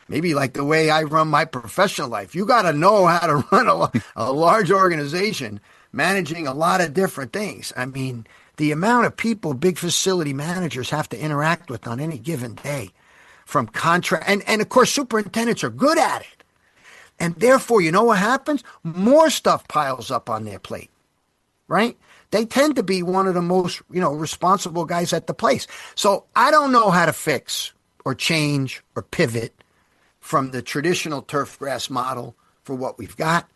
Maybe like the way I run my professional life. You got to know how to run a large organization, managing a lot of different things. I mean, the amount of people big facility managers have to interact with on any given day, from contract, and of course, superintendents are good at it. And therefore, you know what happens? More stuff piles up on their plate, right? They tend to be one of the most, responsible guys at the place. So I don't know how to fix or change or pivot from the traditional turfgrass model for what we've got.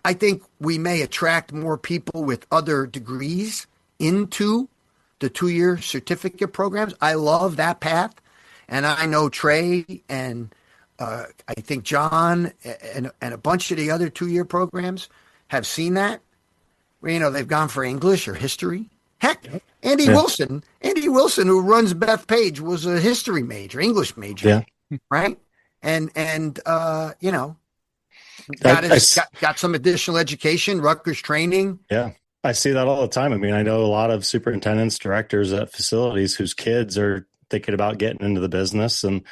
I think we may attract more people with other degrees into the 2-year certificate programs. I love that path. And I know Trey and I think John and a bunch of the other 2-year programs have seen that. Where, they've gone for English or history. Heck, Andy Wilson, who runs Bethpage, was a history major, English major, right? And got some additional education, Rutgers training. Yeah, I see that all the time. I mean, I know a lot of superintendents, directors at facilities whose kids are thinking about getting into the business, and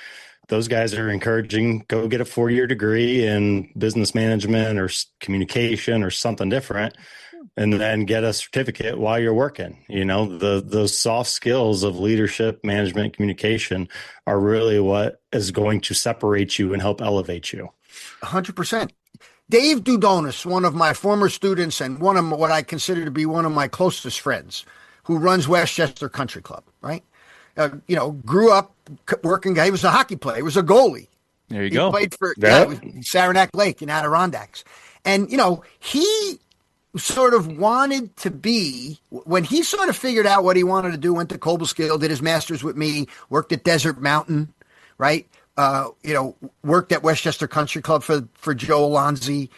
those guys are encouraging, go get a 4-year degree in business management or communication or something different, and then get a certificate while you're working. Those soft skills of leadership, management, communication are really what is going to separate you and help elevate you. 100%. Dave Dudonis, one of my former students and one of what I consider to be one of my closest friends, who runs Westchester Country Club, right? Grew up working guy. He was a hockey player. He was a goalie. There you go. He played for Saranac Lake in Adirondacks. And, he sort of wanted to be, when he sort of figured out what he wanted to do, went to Cobleskill, did his master's with me, worked at Desert Mountain, right? Worked at Westchester Country Club for Joe Alonzi.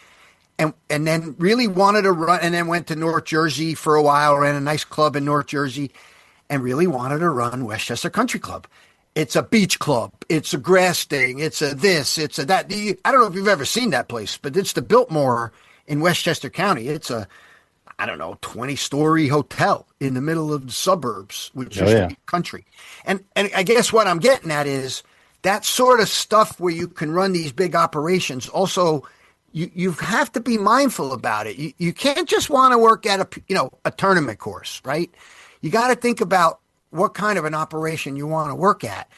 And then really wanted to run, and then went to North Jersey for a while, ran a nice club in North Jersey, and really wanted to run Westchester Country Club. It's a beach club. It's a grass thing. It's a this. It's a that. I don't know if you've ever seen that place, but it's the Biltmore in Westchester County. It's a, 20-story hotel in the middle of the suburbs, which is country. And I guess what I'm getting at is that sort of stuff where you can run these big operations also you have to be mindful about it. You can't just want to work at a tournament course, right? You got to think about what kind of an operation you want to work at.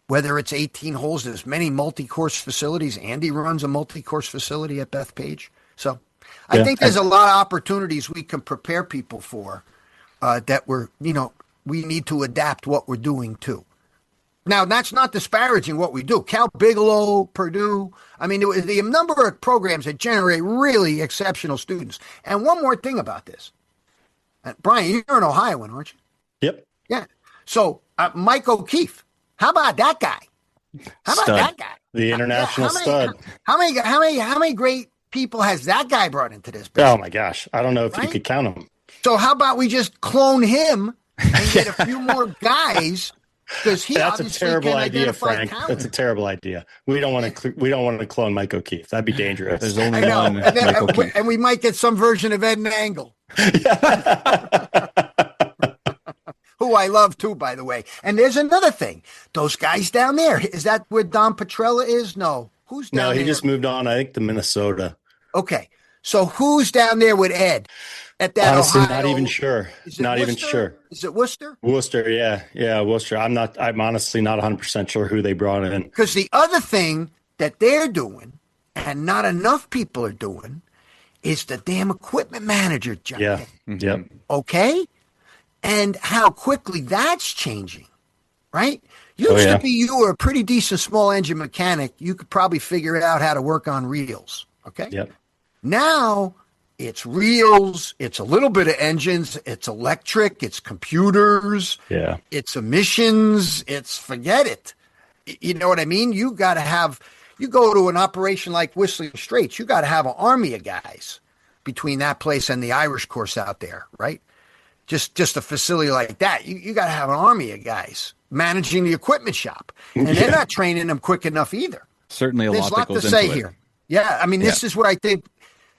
Whether it's 18 holes, there's many multi-course facilities. Andy runs a multi-course facility at Bethpage. So I think there's a lot of opportunities we can prepare people for that we need to adapt what we're doing too. Now, that's not disparaging what we do. Cal Bigelow, Purdue. I mean, the number of programs that generate really exceptional students. And one more thing about this. Brian, you're an Ohioan, aren't you? Yep. Yeah. So Mike O'Keefe. How about that guy? The international stud. How many great people has that guy brought into this business? Oh my gosh. I don't know if you could count them. So how about we just clone him and get a few more guys? Because that's a terrible idea, Frank. Talent. That's a terrible idea. We don't want to clone Mike O'Keefe. That'd be dangerous. There's only one. And we might get some version of Ed Angle. Who I love too, by the way. And there's another thing. Those guys down there, is that where Don Petrella is? No. Who's down there? No, he just moved on, I think, to Minnesota. Okay. So who's down there with Ed? At that Honestly, Ohio? not even sure. Not even sure. Is it Worcester? Worcester, yeah, Worcester. I'm honestly not 100% sure who they brought in. Because the other thing that they're doing, and not enough people are doing, is the damn equipment manager job. Yeah. Yep. Okay? And how quickly that's changing, right? Used to be you were a pretty decent small engine mechanic. You could probably figure out how to work on reels, okay? Yep. Now it's reels, it's a little bit of engines, it's electric, it's computers, it's emissions, it's forget it. You know what I mean? You got to have, you go to an operation like Whistling Straits, you got to have an army of guys between that place and the Irish course out there, right? Just a facility like that, you got to have an army of guys managing the equipment shop, and they're not training them quick enough either. Certainly, There's a lot to say here. Yeah, I mean, this is where I think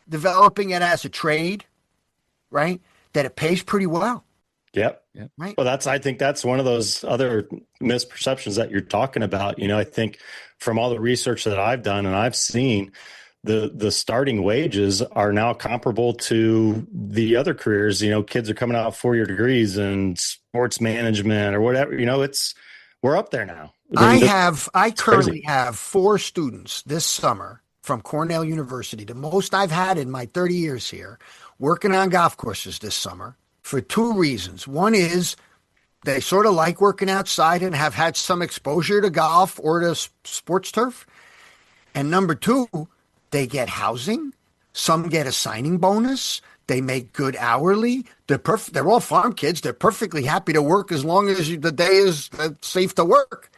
developing it as a trade, right? That it pays pretty well. Yep. Right. Well, I think that's one of those other misperceptions that you're talking about. You know, I think from all the research that I've done and I've seen, the starting wages are now comparable to the other careers. You know, kids are coming out with 4-year degrees in sports management or whatever. You know, we're up there now. I currently have 4 students this summer from Cornell University, the most I've had in my 30 years here, working on golf courses this summer for 2 reasons. One is they sort of like working outside and have had some exposure to golf or to sports turf. And number 2, they get housing. Some get a signing bonus. They make good hourly. They're all farm kids. They're perfectly happy to work as long as the day is safe to work.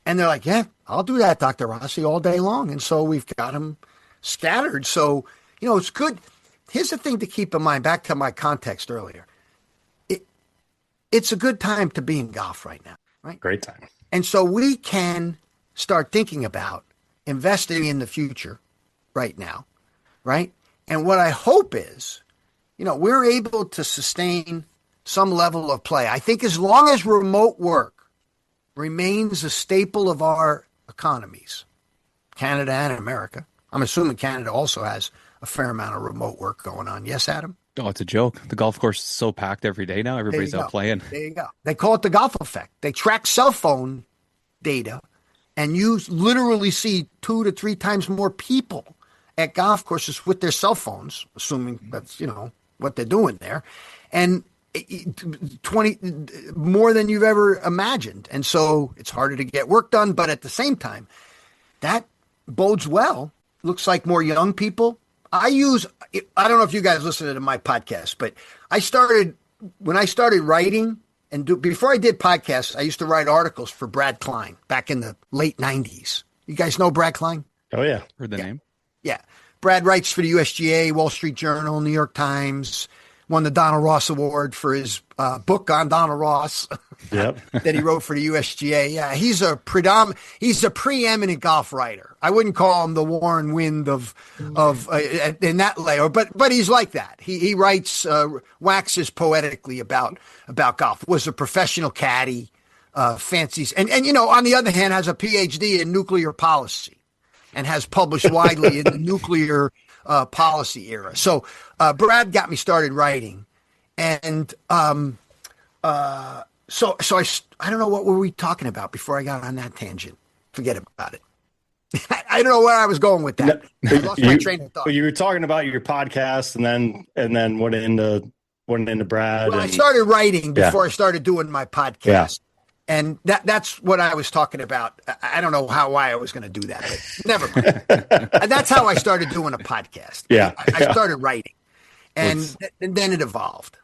And they're like, yeah, I'll do that, Dr. Rossi, all day long. And so we've got them scattered. So, you know, it's good. Here's the thing to keep in mind, back to my context earlier. It's a good time to be in golf right now, right? Great time. And so we can start thinking about investing in the future right now, right? And what I hope is, you know, we're able to sustain some level of play. I think as long as remote work remains a staple of our economies, Canada and America. I'm assuming Canada also has a fair amount of remote work going on. Yes, Adam? Oh, it's a joke. The golf course is so packed every day now. Everybody's out playing. There you go. They call it the golf effect. They track cell phone data, and you literally see 2 to 3 times more people at golf courses with their cell phones, assuming that's, you know, what they're doing there. And 20 more than you've ever imagined. And so it's harder to get work done. But at the same time, that bodes well. Looks like more young people. I don't know if you guys listen to my podcast, but when I started writing before I did podcasts, I used to write articles for Brad Klein back in the late 90s. You guys know Brad Klein? Oh, yeah. Heard the name. Yeah. Brad writes for the USGA, Wall Street Journal, New York Times, won the Donald Ross Award for his book on Donald Ross that he wrote for the USGA. Yeah, he's a preeminent golf writer. I wouldn't call him the Warren Wind of in that layer, but he's like that. He writes waxes poetically about golf. Was a professional caddy, fancies, and you know, on the other hand, has a Ph.D. in nuclear policy. and has published widely in the nuclear policy era. So Brad got me started writing, and so I don't know, what were we talking about before I got on that tangent? Forget about it. I don't know where I was going with that. I lost my train of thought. You were talking about your podcast, and then went into Brad. Well, I started writing before I started doing my podcast. Yeah. And that's what I was talking about. I don't know why I was going to do that, but never mind. And that's how I started doing a podcast. Yeah. I started writing, and then it evolved.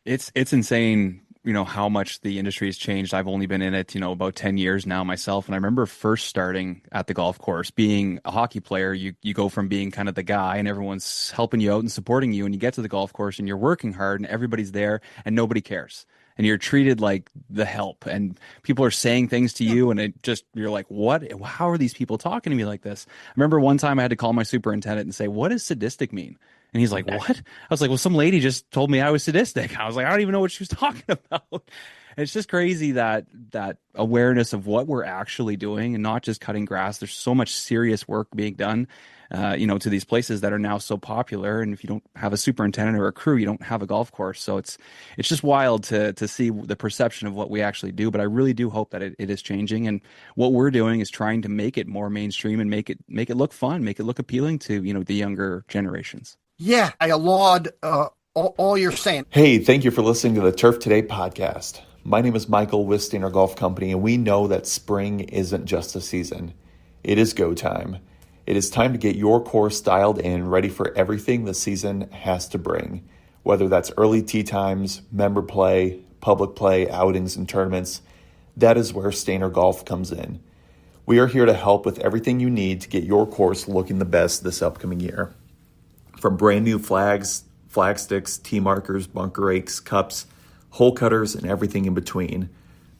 It's insane, how much the industry has changed. I've only been in it, about 10 years now myself. And I remember first starting at the golf course, being a hockey player. You go from being kind of the guy and everyone's helping you out and supporting you, and you get to the golf course and you're working hard and everybody's there and nobody cares. And you're treated like the help, and people are saying things to you, and you're like, what? How are these people talking to me like this? I remember one time I had to call my superintendent and say, what does sadistic mean? And he's like, what? I was like, well, some lady just told me I was sadistic. I was like, I don't even know what she was talking about. And it's just crazy that awareness of what we're actually doing and not just cutting grass. There's so much serious work being done, to these places that are now so popular. And if you don't have a superintendent or a crew, you don't have a golf course. So it's just wild to see the perception of what we actually do. But I really do hope that it is changing. And what we're doing is trying to make it more mainstream and make it look fun, make it look appealing to, the younger generations. Yeah, I laud all you're saying. Hey, thank you for listening to the Turf Today podcast. My name is Michael with Steiner Golf Company, and we know that spring isn't just a season. It is go time. It is time to get your course dialed in, ready for everything the season has to bring. Whether that's early tee times, member play, public play, outings, and tournaments, that is where Steiner Golf comes in. We are here to help with everything you need to get your course looking the best this upcoming year. From brand new flags, flag sticks, tee markers, bunker rakes, cups, hole cutters, and everything in between.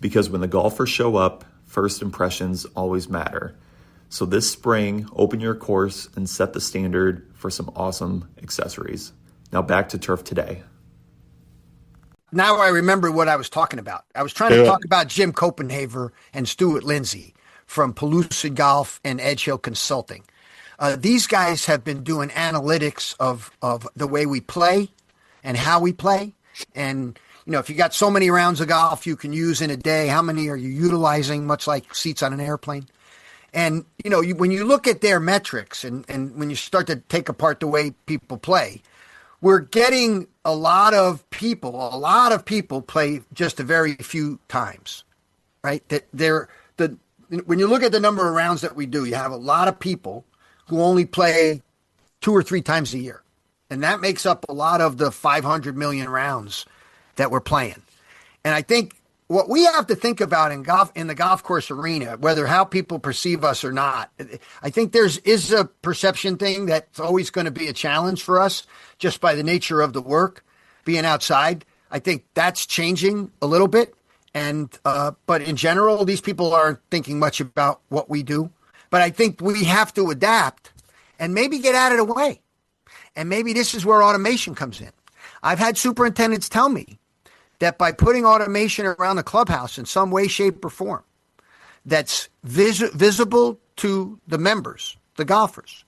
Because when the golfers show up, first impressions always matter. So this spring, open your course and set the standard for some awesome accessories. Now back to Turf Today. Now I remember what I was talking about. I was trying to talk about Jim Copenhaver and Stuart Lindsay from Pellucid Golf and Edge Hill Consulting. These guys have been doing analytics of the way we play and how we play. And, if you got so many rounds of golf you can use in a day, how many are you utilizing, much like seats on an airplane? And, when you look at their metrics and when you start to take apart the way people play, we're getting a lot of people play just a very few times, right? When you look at the number of rounds that we do, you have a lot of people who only play 2 or 3 times a year. And that makes up a lot of the 500 million rounds that we're playing. And I think what we have to think about in the golf course arena, whether how people perceive us or not, I think is a perception thing that's always going to be a challenge for us just by the nature of the work being outside. I think that's changing a little bit. And, but in general, these people aren't thinking much about what we do. But I think we have to adapt and maybe get out of the way. And maybe this is where automation comes in. I've had superintendents tell me that by putting automation around the clubhouse in some way, shape, or form that's visible to the members, the golfers,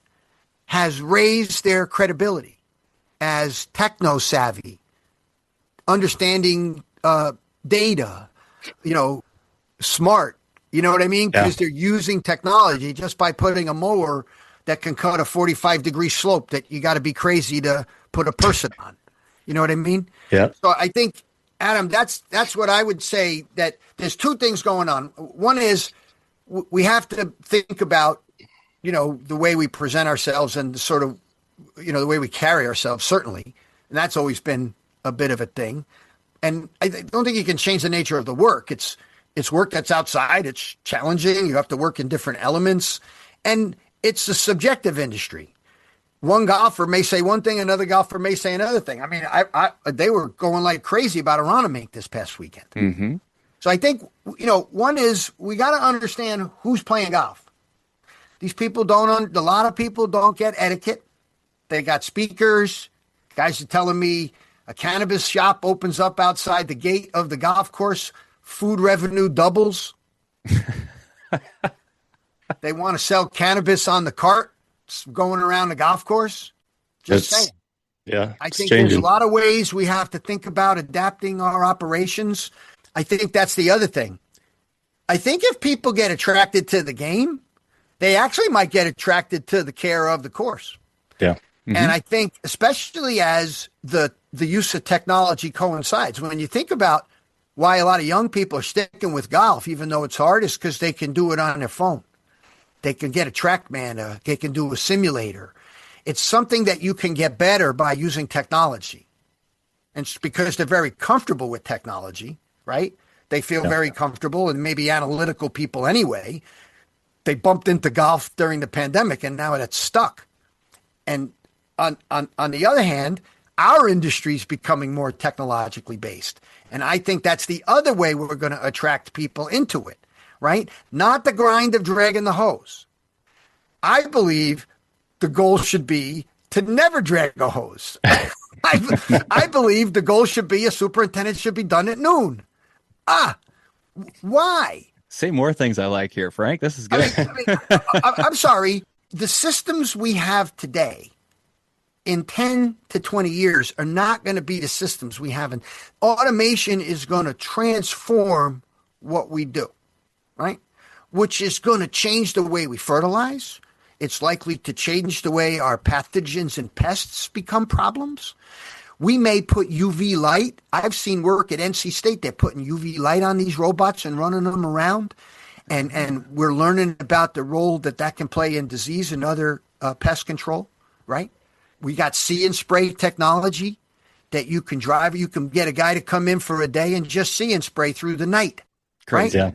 has raised their credibility as techno-savvy, understanding data, smart. You know what I mean? Because they're using technology just by putting a mower that can cut a 45-degree slope that you got to be crazy to put a person on. You know what I mean? Yeah. So I think, Adam, that's what I would say, that there's 2 things going on. One is we have to think about, the way we present ourselves and sort of, the way we carry ourselves, certainly. And that's always been a bit of a thing. And I don't think you can change the nature of the work. It's work that's outside. It's challenging. You have to work in different elements. And it's a subjective industry. One golfer may say one thing, another golfer may say another thing. I mean, they were going like crazy about Aronimink this past weekend. Mm-hmm. So I think, one is we got to understand who's playing golf. These people a lot of people don't get etiquette. They got speakers. Guys are telling me a cannabis shop opens up outside the gate of the golf course. Food revenue doubles. They want to sell cannabis on the cart going around the golf course. Just saying. Yeah, I it's think there's a changing. lot of ways we have to think about adapting our operations. I think that's the other thing. I think if people get attracted to the game, they actually might get attracted to the care of the course. Yeah. And I think especially as the use of technology coincides, when you think about why a lot of young people are sticking with golf, even though it's hard, is because they can do it on their phone. They can get a TrackMan, they can do a simulator. It's something that you can get better by using technology. And it's because they're very comfortable with technology, right? They feel very comfortable, and maybe analytical people anyway. They bumped into golf during the pandemic, and now it's stuck. And on the other hand, our industry is becoming more technologically based. And I think that's the other way we're going to attract people into it, right? Not the grind of dragging the hose. I believe the goal should be to never drag a hose. I believe the goal should be a superintendent should be done at noon. Why? Say more things I like here, Frank. This is good. I'm sorry. The systems we have today in 10 to 20 years are not going to be the systems we have. And automation is going to transform what we do, right? Which is going to change the way we fertilize. It's likely to change the way our pathogens and pests become problems. We may put UV light. I've seen work at NC State. They're putting UV light on these robots and running them around. And we're learning about the role that can play in disease and other pest control, right? We got see and spray technology that you can drive. You can get a guy to come in for a day and just see and spray through the night. Crazy. Right?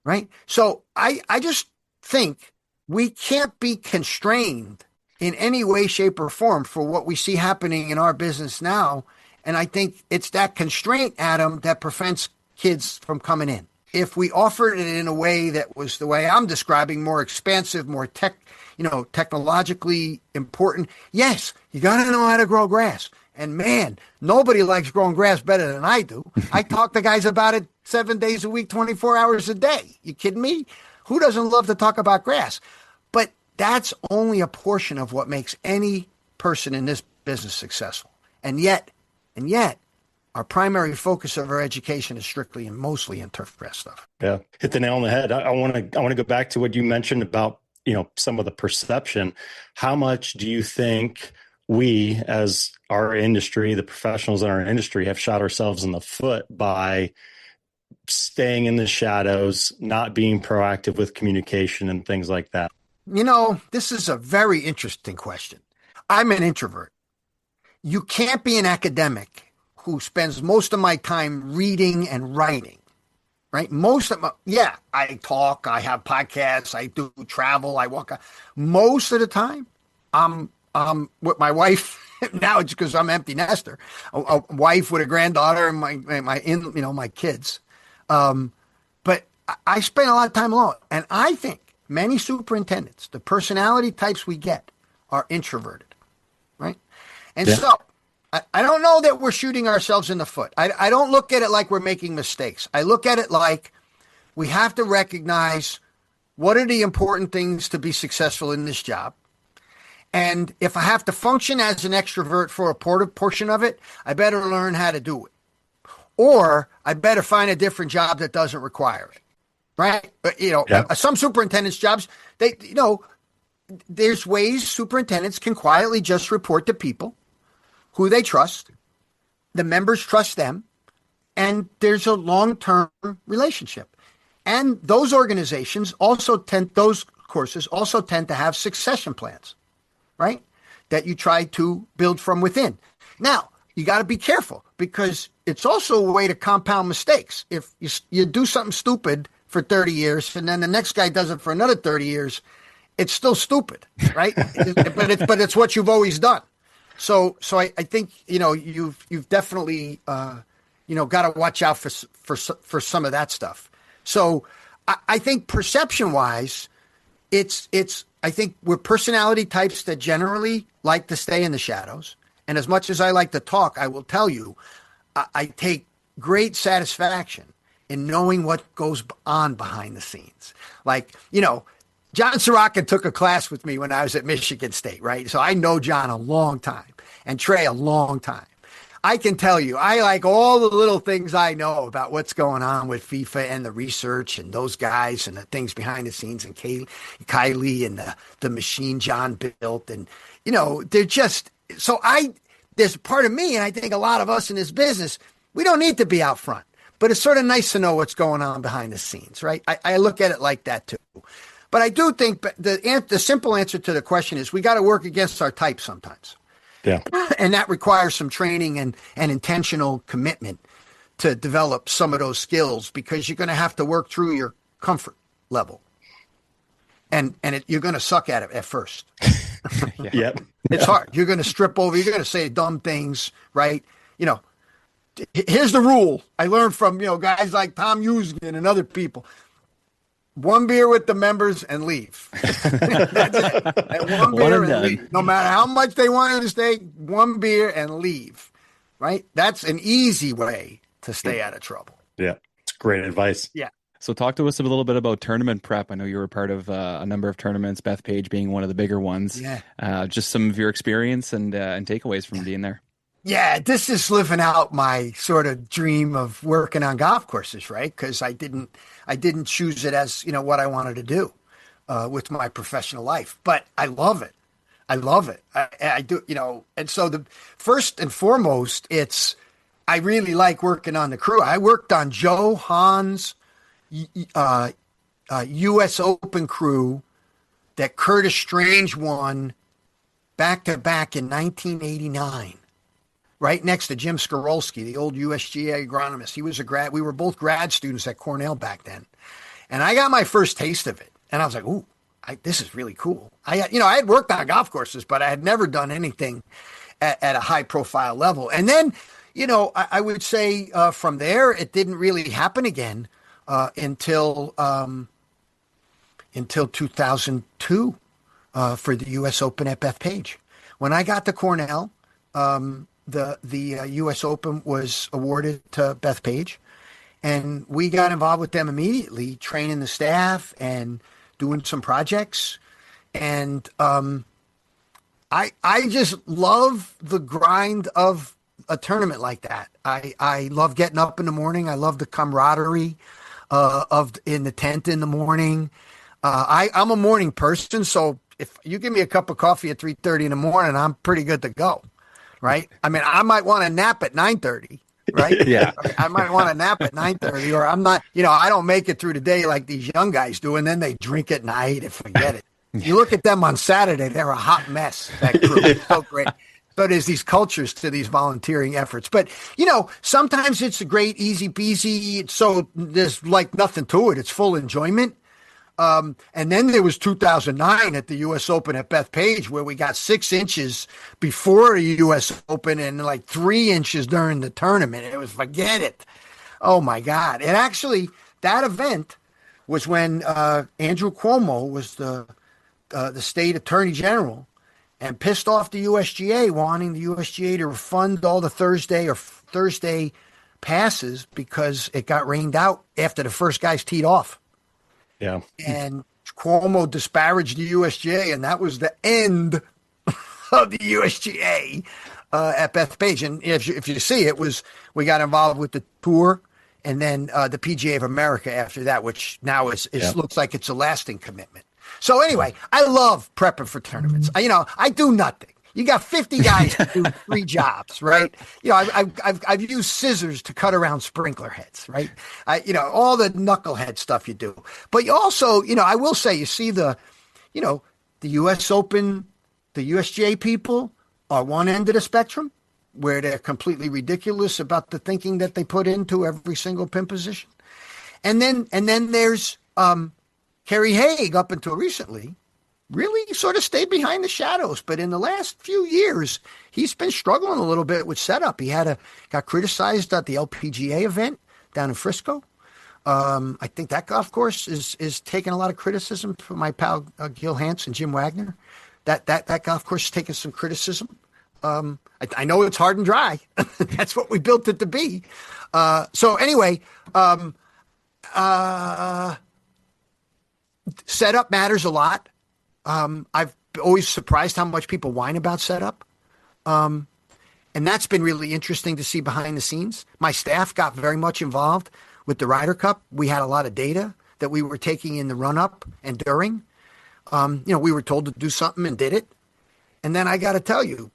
Right. So I just think we can't be constrained in any way, shape, or form for what we see happening in our business now. And I think it's that constraint, Adam, that prevents kids from coming in. If we offered it in a way that was the way I'm describing, more expansive, more technologically important, yes, you got to know how to grow grass. And man, nobody likes growing grass better than I do. I talk to guys about it 7 days a week, 24 hours a day. You kidding me? Who doesn't love to talk about grass? But that's only a portion of what makes any person in this business successful. And yet, our primary focus of our education is strictly and mostly in turfgrass stuff. Yeah, hit the nail on the head. I want to go back to what you mentioned about, some of the perception. How much do you think we, as our industry, the professionals in our industry, have shot ourselves in the foot by staying in the shadows, not being proactive with communication and things like that? This is a very interesting question. I'm an introvert. You can't be an academic who spends most of my time reading and writing, right? I talk, I have podcasts, I do travel, I walk. Most of the time, I'm with my wife. Now it's because I'm an empty nester. A wife with a granddaughter and my kids. But I spend a lot of time alone, and I think many superintendents, the personality types we get, are introverted, right? And so I don't know that we're shooting ourselves in the foot. I don't look at it like we're making mistakes. I look at it like we have to recognize what are the important things to be successful in this job. And if I have to function as an extrovert for a portion of it, I better learn how to do it. Or I better find a different job that doesn't require it. Right. Some superintendents' jobs, there's ways superintendents can quietly just report to people who they trust. The members trust them. And there's a long-term relationship. And those organizations those courses also tend to have succession plans, right? That you try to build from within. Now, you got to be careful because it's also a way to compound mistakes. If you do something stupid for 30 years, and then the next guy does it for another 30 years, it's still stupid, right? but it's what you've always done. So I think you've definitely got to watch out for some of that stuff. So I think perception wise, I think we're personality types that generally like to stay in the shadows. And as much as I like to talk, I will tell you, I take great satisfaction in knowing what goes on behind the scenes. Like, John Sorokin took a class with me when I was at Michigan State, right? So I know John a long time and Trey a long time. I can tell you, I like all the little things I know about what's going on with FIFA and the research and those guys and the things behind the scenes and Kylie and the machine John built. And, they're just, there's a part of me, and I think a lot of us in this business, we don't need to be out front, but it's sort of nice to know what's going on behind the scenes, right? I look at it like that too. But I do think the simple answer to the question is we got to work against our type sometimes. Yeah. And that requires some training and intentional commitment to develop some of those skills, because you're going to have to work through your comfort level. And you're going to suck at it at first. Yep. It's hard. You're going to strip over. You're going to say dumb things, right? Here's the rule I learned from, guys like Tom Usgen and other people. One beer with the members and leave. That's it. And one beer and leave. No matter how much they want you to stay, one beer and leave. Right? That's an easy way to stay out of trouble. Yeah. It's great advice. Yeah. So talk to us a little bit about tournament prep. I know you were part of a number of tournaments, Bethpage being one of the bigger ones. Yeah. Just some of your experience and takeaways from being there. Yeah, this is living out my sort of dream of working on golf courses, right? Because I didn't choose it as, what I wanted to do with my professional life. But I love it. I do, and so the first and foremost, I really like working on the crew. I worked on Joe Hahn's U.S. Open crew that Curtis Strange won back-to-back in 1989. Right next to Jim Skorolski, the old USGA agronomist. He was we were both grad students at Cornell back then. And I got my first taste of it. And I was like, ooh, this is really cool. I had worked on golf courses, but I had never done anything at a high profile level. And then, I would say from there, it didn't really happen again until 2002 for the U.S. Open at Bethpage. When I got to Cornell, the U.S. Open was awarded to Bethpage, and we got involved with them immediately, training the staff and doing some projects. And I just love the grind of a tournament like that. I love getting up in the morning. I love the camaraderie in the tent in the morning. I'm a morning person, so if you give me a cup of coffee at 3:30 in the morning, I'm pretty good to go. Right? I mean, I might want to nap at 9:30, right? Yeah. I might want to nap at 9:30, or I'm not, I don't make it through the day like these young guys do, and then they drink at night and forget it. You look at them on Saturday, they're a hot mess, that crew. It's so great. So there's these cultures to these volunteering efforts. But, sometimes it's a great, easy peasy. So there's like nothing to it. It's full enjoyment. And then there was 2009 at the U.S. Open at Bethpage, where we got 6 inches before the U.S. Open and like 3 inches during the tournament. It was, forget it. Oh, my God. And actually, that event was when Andrew Cuomo was the state attorney general and pissed off the USGA, wanting the USGA to refund all the Thursday passes because it got rained out after the first guys teed off. Yeah. And Cuomo disparaged the USGA, and that was the end of the USGA at Bethpage. And if you see, we got involved with the tour and then the PGA of America after that, which now looks like it's a lasting commitment. So anyway, I love prepping for tournaments. I do nothing. You got 50 guys to do 3 jobs, right? I've used scissors to cut around sprinkler heads, right? All the knucklehead stuff you do. But you also, I will say, you see the U.S. Open, the USGA people are one end of the spectrum, where they're completely ridiculous about the thinking that they put into every single pin position. And then there's Kerry Haig, up until recently, really sort of stayed behind the shadows. But in the last few years, he's been struggling a little bit with setup. He got criticized at the LPGA event down in Frisco. I think that golf course is taking a lot of criticism from my pal Gil Hance and Jim Wagner. That golf course is taking some criticism. I know it's hard and dry. That's what we built it to be. So anyway, Setup matters a lot. I've always surprised how much people whine about setup. And that's been really interesting to see behind the scenes. My staff got very much involved with the Ryder Cup. We had a lot of data that we were taking in the run-up and during. We were told to do something and did it. And then I got to tell you,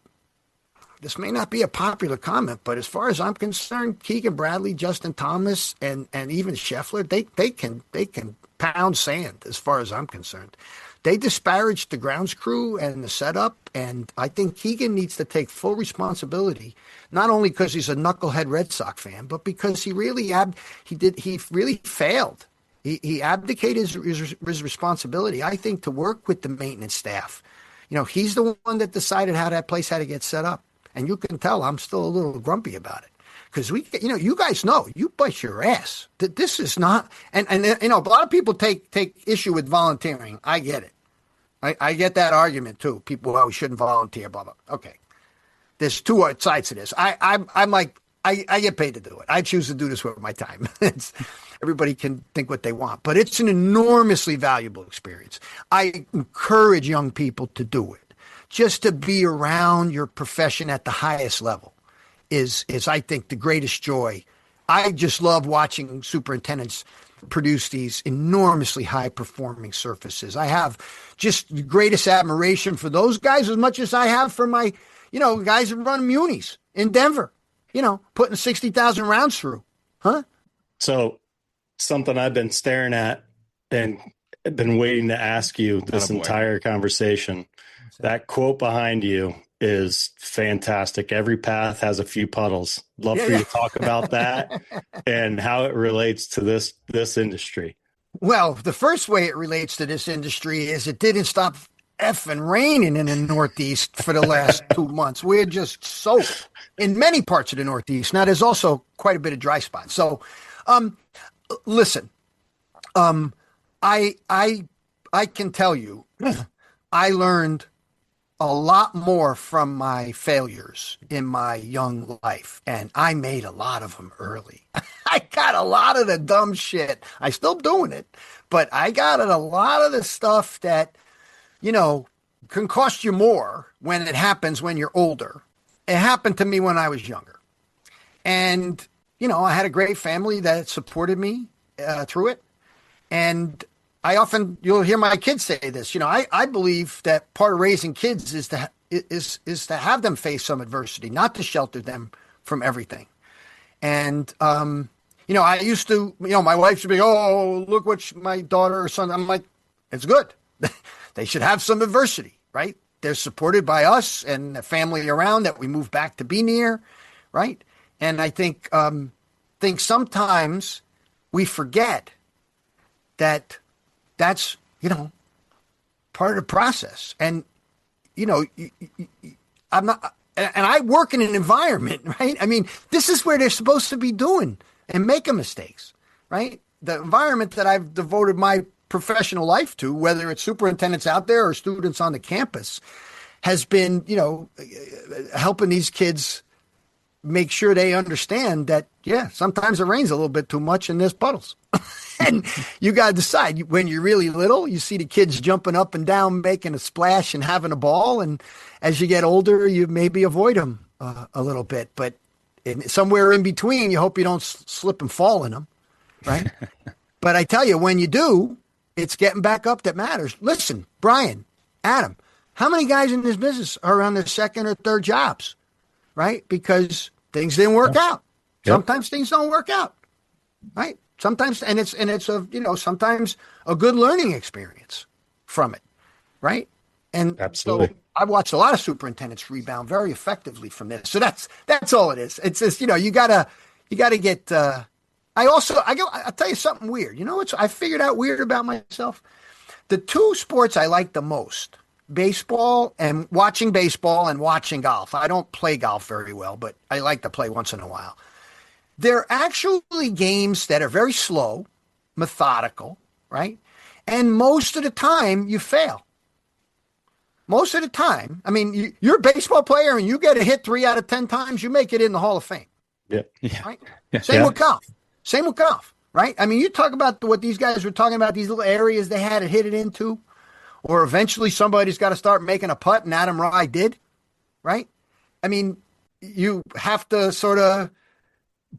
this may not be a popular comment, but as far as I'm concerned, Keegan Bradley, Justin Thomas, and even Scheffler, they can pound sand as far as I'm concerned. They disparaged the grounds crew and the setup, and I think Keegan needs to take full responsibility, not only because he's a knucklehead Red Sox fan, but because he really failed. He abdicated his responsibility, I think, to work with the maintenance staff. He's the one that decided how that place had to get set up. And you can tell I'm still a little grumpy about it because you guys know, you bust your ass that this is not, and a lot of people take issue with volunteering. I get it. I get that argument too. People, we shouldn't volunteer, blah, blah. Okay. There's two sides to this. I'm like, I get paid to do it. I choose to do this with my time. Everybody can think what they want, but it's an enormously valuable experience. I encourage young people to do it. Just to be around your profession at the highest level is I think, the greatest joy. I just love watching superintendents produce these enormously high-performing surfaces. I have just the greatest admiration for those guys as much as I have for my, guys that run munis in Denver, putting 60,000 rounds through. Huh? So something I've been staring at and been waiting to ask you this entire conversation. That quote behind you is fantastic. Every path has a few puddles. Love for you to talk about that and how it relates to this industry. Well, the first way it relates to this industry is it didn't stop effing raining in the Northeast for the last 2 months. We're just soaked in many parts of the Northeast. Now, there's also quite a bit of dry spots. So, listen, I can tell you, I learned a lot more from my failures in my young life, and I made a lot of them early. I got a lot of the dumb shit. I still doing it, but I got a lot of the stuff that, can cost you more when it happens when you're older. It happened to me when I was younger. And, I had a great family that supported me through it. And you'll hear my kids say this, I believe that part of raising kids is to have them face some adversity, not to shelter them from everything. And, I used to, my wife should be, oh, look what my daughter or son, I'm like, it's good. They should have some adversity, right? They're supported by us and the family around that we move back to be near, right? And I think sometimes we forget that that's, part of the process. And, I'm not, and I work in an environment, right? I mean, this is where they're supposed to be doing and making mistakes, right? The environment that I've devoted my professional life to, whether it's superintendents out there or students on the campus, has been, helping these kids make sure they understand that, sometimes it rains a little bit too much and there's puddles. And you got to decide. When you're really little, you see the kids jumping up and down, making a splash and having a ball. And as you get older, you maybe avoid them a little bit. But somewhere in between, you hope you don't slip and fall in them, right? But I tell you, when you do, it's getting back up that matters. Listen, Brian, Adam, how many guys in this business are on their second or third jobs, right? Because things didn't work out. Sometimes things don't work out, right? Sometimes, and it's sometimes a good learning experience from it, right? And absolutely. So I've watched a lot of superintendents rebound very effectively from this. So that's all it is. It's just, you gotta get, I'll tell you something weird. I figured out weird about myself. The two sports I like the most, baseball and watching golf. I don't play golf very well, but I like to play once in a while. They're actually games that are very slow, methodical, right? And most of the time you fail. Most of the time, I mean, you're a baseball player and you get a hit 3 out of 10 times, you make it in the Hall of Fame. Yeah. Right? Same with golf. right? I mean, you talk about what these guys were talking about, these little areas they had to hit it into, or eventually somebody's got to start making a putt, and Adam Rye did, right? I mean, you have to sort of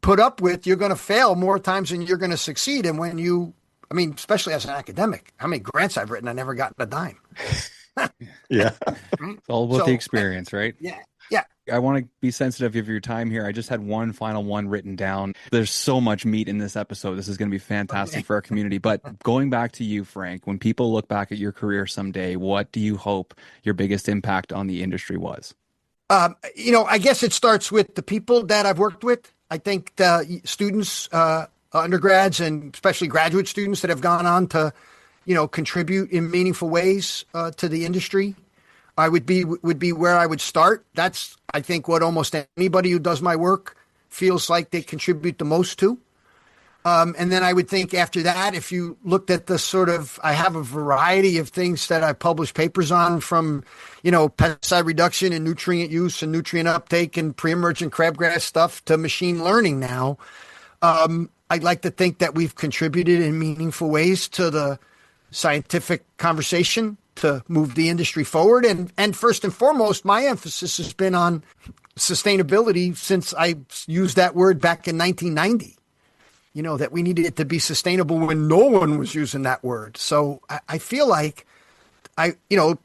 put up with, you're going to fail more times than you're going to succeed. And when you, I mean, especially as an academic, how many grants I've written, I never gotten a dime. Yeah. It's all about the experience, right? Yeah. Yeah. I want to be sensitive of your time here. I just had one final one written down. There's so much meat in this episode. This is going to be fantastic for our community. But going back to you, Frank, when people look back at your career someday, what do you hope your biggest impact on the industry was? I guess it starts with the people that I've worked with. I think the students, undergrads, and especially graduate students that have gone on to, contribute in meaningful ways to the industry, would be where I would start. That's, I think, what almost anybody who does my work feels like they contribute the most to. And then I would think after that, if you looked at the sort of, I have a variety of things that I publish papers on, from, pesticide reduction and nutrient use and nutrient uptake and pre-emergent crabgrass stuff to machine learning now. I'd like to think that we've contributed in meaningful ways to the scientific conversation to move the industry forward. And first and foremost, my emphasis has been on sustainability since I used that word back in 1990. That we needed it to be sustainable when no one was using that word. So I feel like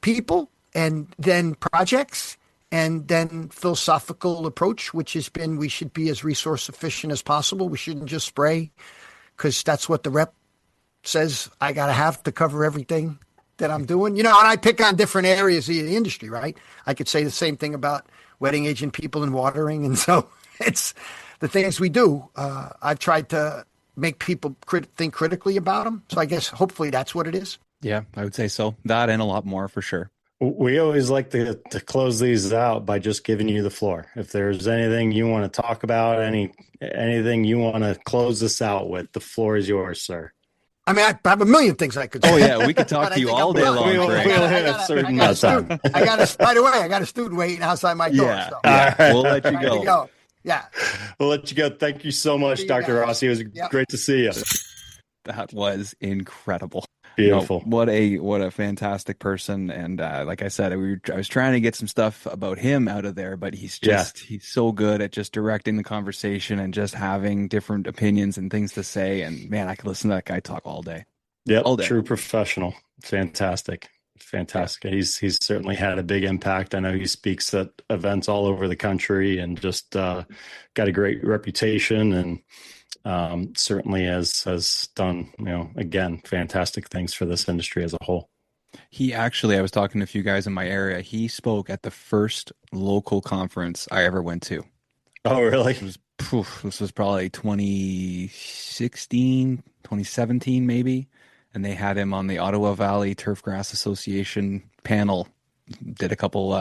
people, and then projects, and then philosophical approach, which has been, we should be as resource efficient as possible. We shouldn't just spray because that's what the rep says I got to have to cover everything that I'm doing. And I pick on different areas of the industry, right? I could say the same thing about wetting agent people and watering. And so it's the things we do. I've tried to make people think critically about them. So I guess hopefully that's what it is. Yeah, I would say so. That and a lot more for sure. We always like to close these out by just giving you the floor. If there's anything you want to talk about, anything you want to close this out with, the floor is yours, sir. I mean, I have a million things I could say. Oh, yeah, we could talk to you all day long, Frank. We'll hit a certain amount of time. By the way, I got a student waiting outside my door. Yeah, so. yeah. We'll let you go. Yeah. We'll let you go. Thank you so much, Dr. Rossi. It was great to see you. That was incredible. Beautiful. What a fantastic person. And like I said, I was trying to get some stuff about him out of there, but he's so good at just directing the conversation and just having different opinions and things to say. And man, I could listen to that guy talk all day. Yep. All day. True professional. Fantastic. Yeah. He's certainly had a big impact. I know he speaks at events all over the country and just got a great reputation, and certainly has done, again, fantastic things for this industry as a whole. I was talking to a few guys in my area. He spoke at the first local conference I ever went to. Oh, really? This was probably 2016, 2017, maybe. And they had him on the Ottawa Valley Turfgrass Association panel. Did a couple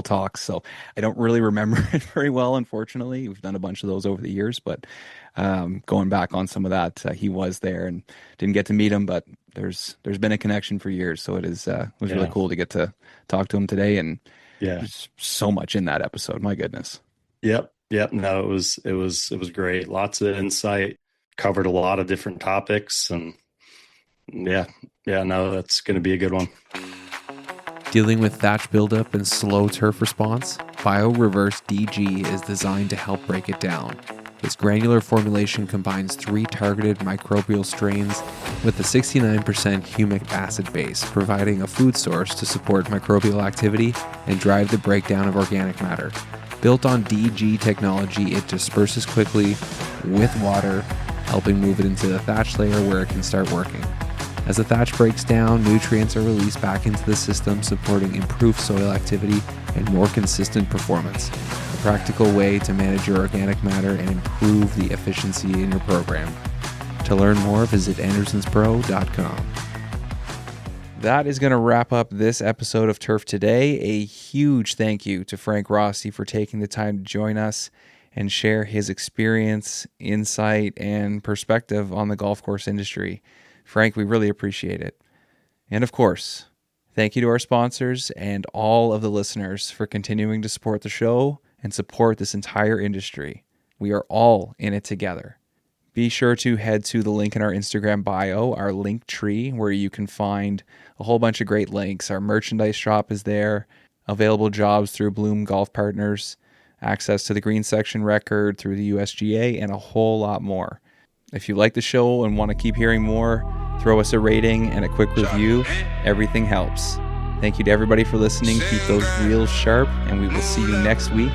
talks, so I don't really remember it very well. Unfortunately, we've done a bunch of those over the years, but going back on some of that, he was there and didn't get to meet him, but there's been a connection for years. So it was really cool to get to talk to him today, and there's so much in that episode. My goodness. Yep. No, it was great. Lots of insight. Covered a lot of different topics, and no, that's going to be a good one. Dealing with thatch buildup and slow turf response, BioReverse DG is designed to help break it down. Its granular formulation combines 3 targeted microbial strains with a 69% humic acid base, providing a food source to support microbial activity and drive the breakdown of organic matter. Built on DG technology, it disperses quickly with water, helping move it into the thatch layer where it can start working. As the thatch breaks down, nutrients are released back into the system, supporting improved soil activity and more consistent performance. A practical way to manage your organic matter and improve the efficiency in your program. To learn more, visit andersonspro.com. That is going to wrap up this episode of Turf Today. A huge thank you to Frank Rossi for taking the time to join us and share his experience, insight, and perspective on the golf course industry. Frank, we really appreciate it. And of course, thank you to our sponsors and all of the listeners for continuing to support the show and support this entire industry. We are all in it together. Be sure to head to the link in our Instagram bio, our link tree, where you can find a whole bunch of great links. Our merchandise shop is there, available jobs through Bloom Golf Partners, access to the Green Section record through the USGA, and a whole lot more. If you like the show and want to keep hearing more, throw us a rating and a quick review. Everything helps. Thank you to everybody for listening. Keep those reels sharp, and we will see you next week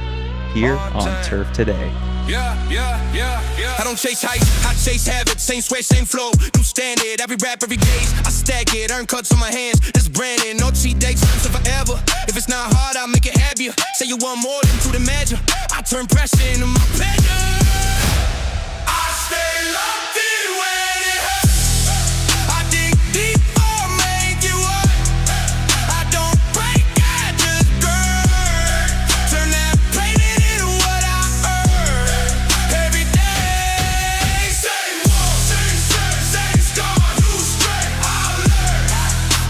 here on Turf Today. I don't chase hype, I chase habits. Same sweat, same flow, new standard. Every rap, every gauge, I stack it. Earn cuts on my hands, that's branded. No cheat dates, so forever. If it's not hard, I'll make it happier. Say you want more than to the measure. I turn pressure into my pleasure. I stay locked in when it hurts. I dig deep or make you up. I don't break, I just burn. Turn that pain into what I earn. Every day, same wall, same shirt, same scar, new strength, I'll learn.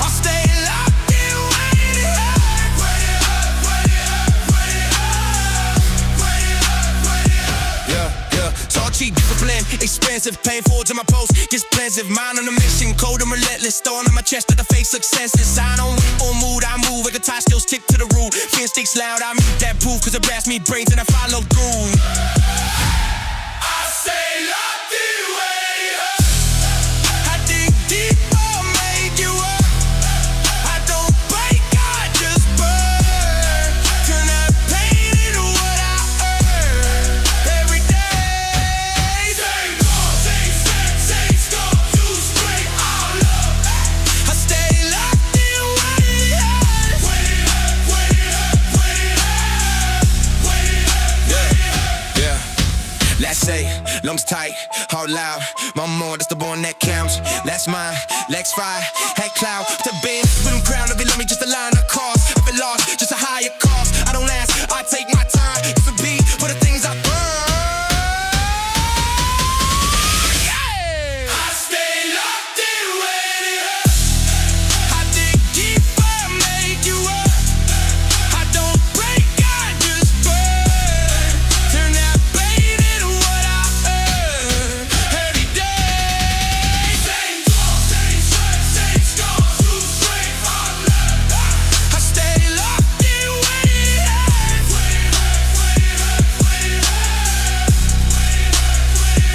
I stay locked in when it hurts. When it hurts, when it hurts, when it hurts, when it hurts, when it hurts. Yeah. Tall, cheap, discipline, expensive, painful to my post, gets expensive. Mind on a mission, cold and relentless. Throwing on my chest at the face successes. I don't wait on mood, I move. At the tie, still stick to the rule. Can't sticks loud, I mute that proof. Cause it blast me brains and I follow through. I stay locked in when it hurts. I dig deep or make you up. I don't break, I just burn. Turn that pain into what I earn. Every day, same goal, same set, same score. Too straight, all love. I stay locked in when it hurts. When it hurts, when it hurts, when it hurts, when it hurts, when it hurts. Yeah. Let's say, lungs tight, heart loud. One more, that's the one that counts. That's mine, legs fly, head cloud. To bend, with them crown, if you love me, just a line of cost. If it lost, just a higher cost. I don't ask, I take my time. It's a beat for the things I burn. Yeah! I stay locked in when it hurts. I dig deeper, make you up. I don't break, I just burn. Turn that pain into what I earn. Every day, same goal, same shirt, same score. Too straight, all love. I stay locked in when it hurts. When it hurts, when it hurts, when it hurts. When it hurts, when it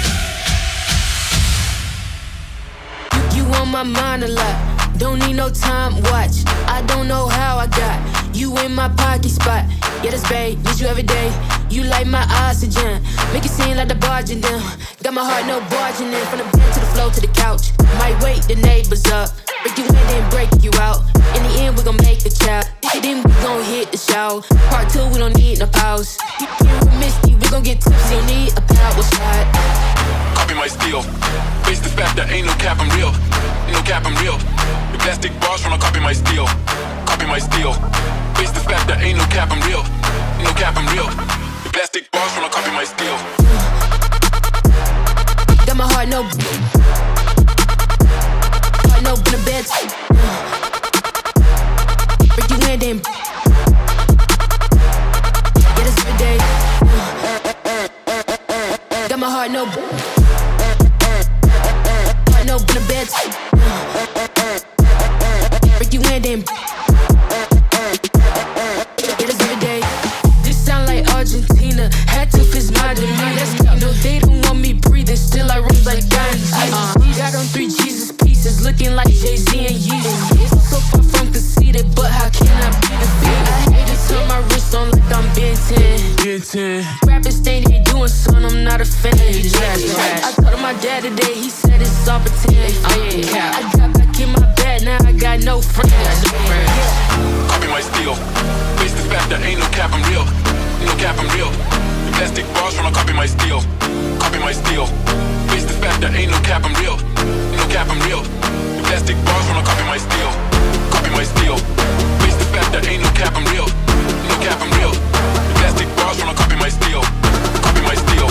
hurts. You on my mind a lot, don't need no time watch. I don't know how I got you in my pocket spot. Yeah, that's babe, need you every day. You like my oxygen, make it seem like the barging down. Got my heart no barging in, from the bed to the floor to the couch. Might wake the neighbors up, break you in then break you out. In the end we gon' make a child, then we gon' hit the shower. Part 2 we don't need no pause. Here with Misty, we gon' get tipsy, don't need a power shot. Copy my steel. Face the fact that ain't no cap, I'm real. Ain't no cap, I'm real. The plastic bars from a copy my steel. Copy my steel. Face the fact that ain't no cap, I'm real. Ain't no cap, I'm real. The plastic bars from a copy my steel. Got my heart no in the bed. Break you in then. Yeah, this every day. Got my heart no in the bed. Break you in then. Yeah, this every day. This sound like Argentina. Had to fist my demeanor. No, they don't want me breathing. Still I rose like diamonds. Got on 3 Jesus pieces, looking like Jay-Z and Yeezy. So far from conceited, but how can I be defeated? I hate to turn my wrist on like I'm Ben 10. Rappers think they doing something, I'm not a fan. I told my dad today, he said it's all pretend. I got back in my bed, now I got no friends. Copy my steel. Face the fact that ain't no cap, I'm real. Ain't no cap, I'm real. The plastic bars from a copy my steel. Copy my steel. Face the fact that ain't no cap, I'm real. Ain't no cap, I'm real. The plastic bars from a copy my steel. Copy my steel. Face the fact that ain't no cap, I'm real. Ain't no cap, I'm real. The plastic bars from a copy my steel. Copy my steel.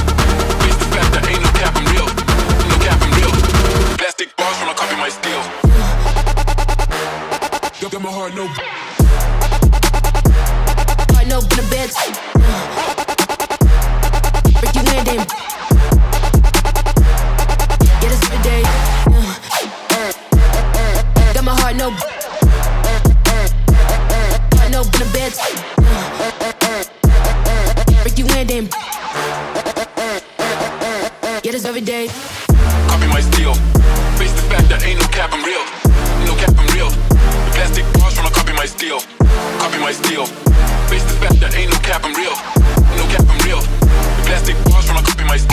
Face the fact that ain't no cap, I'm real. Ain't no cap, I'm real. The plastic bars from a copy my steel. Got my heart no in the bed. Break you in then. this every day. Copy my steel. Face the fact that ain't no cap, I'm real. No cap, I'm real. The plastic bars from a copy my steel. Copy my steel. Face the fact that ain't no cap, I'm real. No cap, I'm real. The plastic bars from a copy my steel.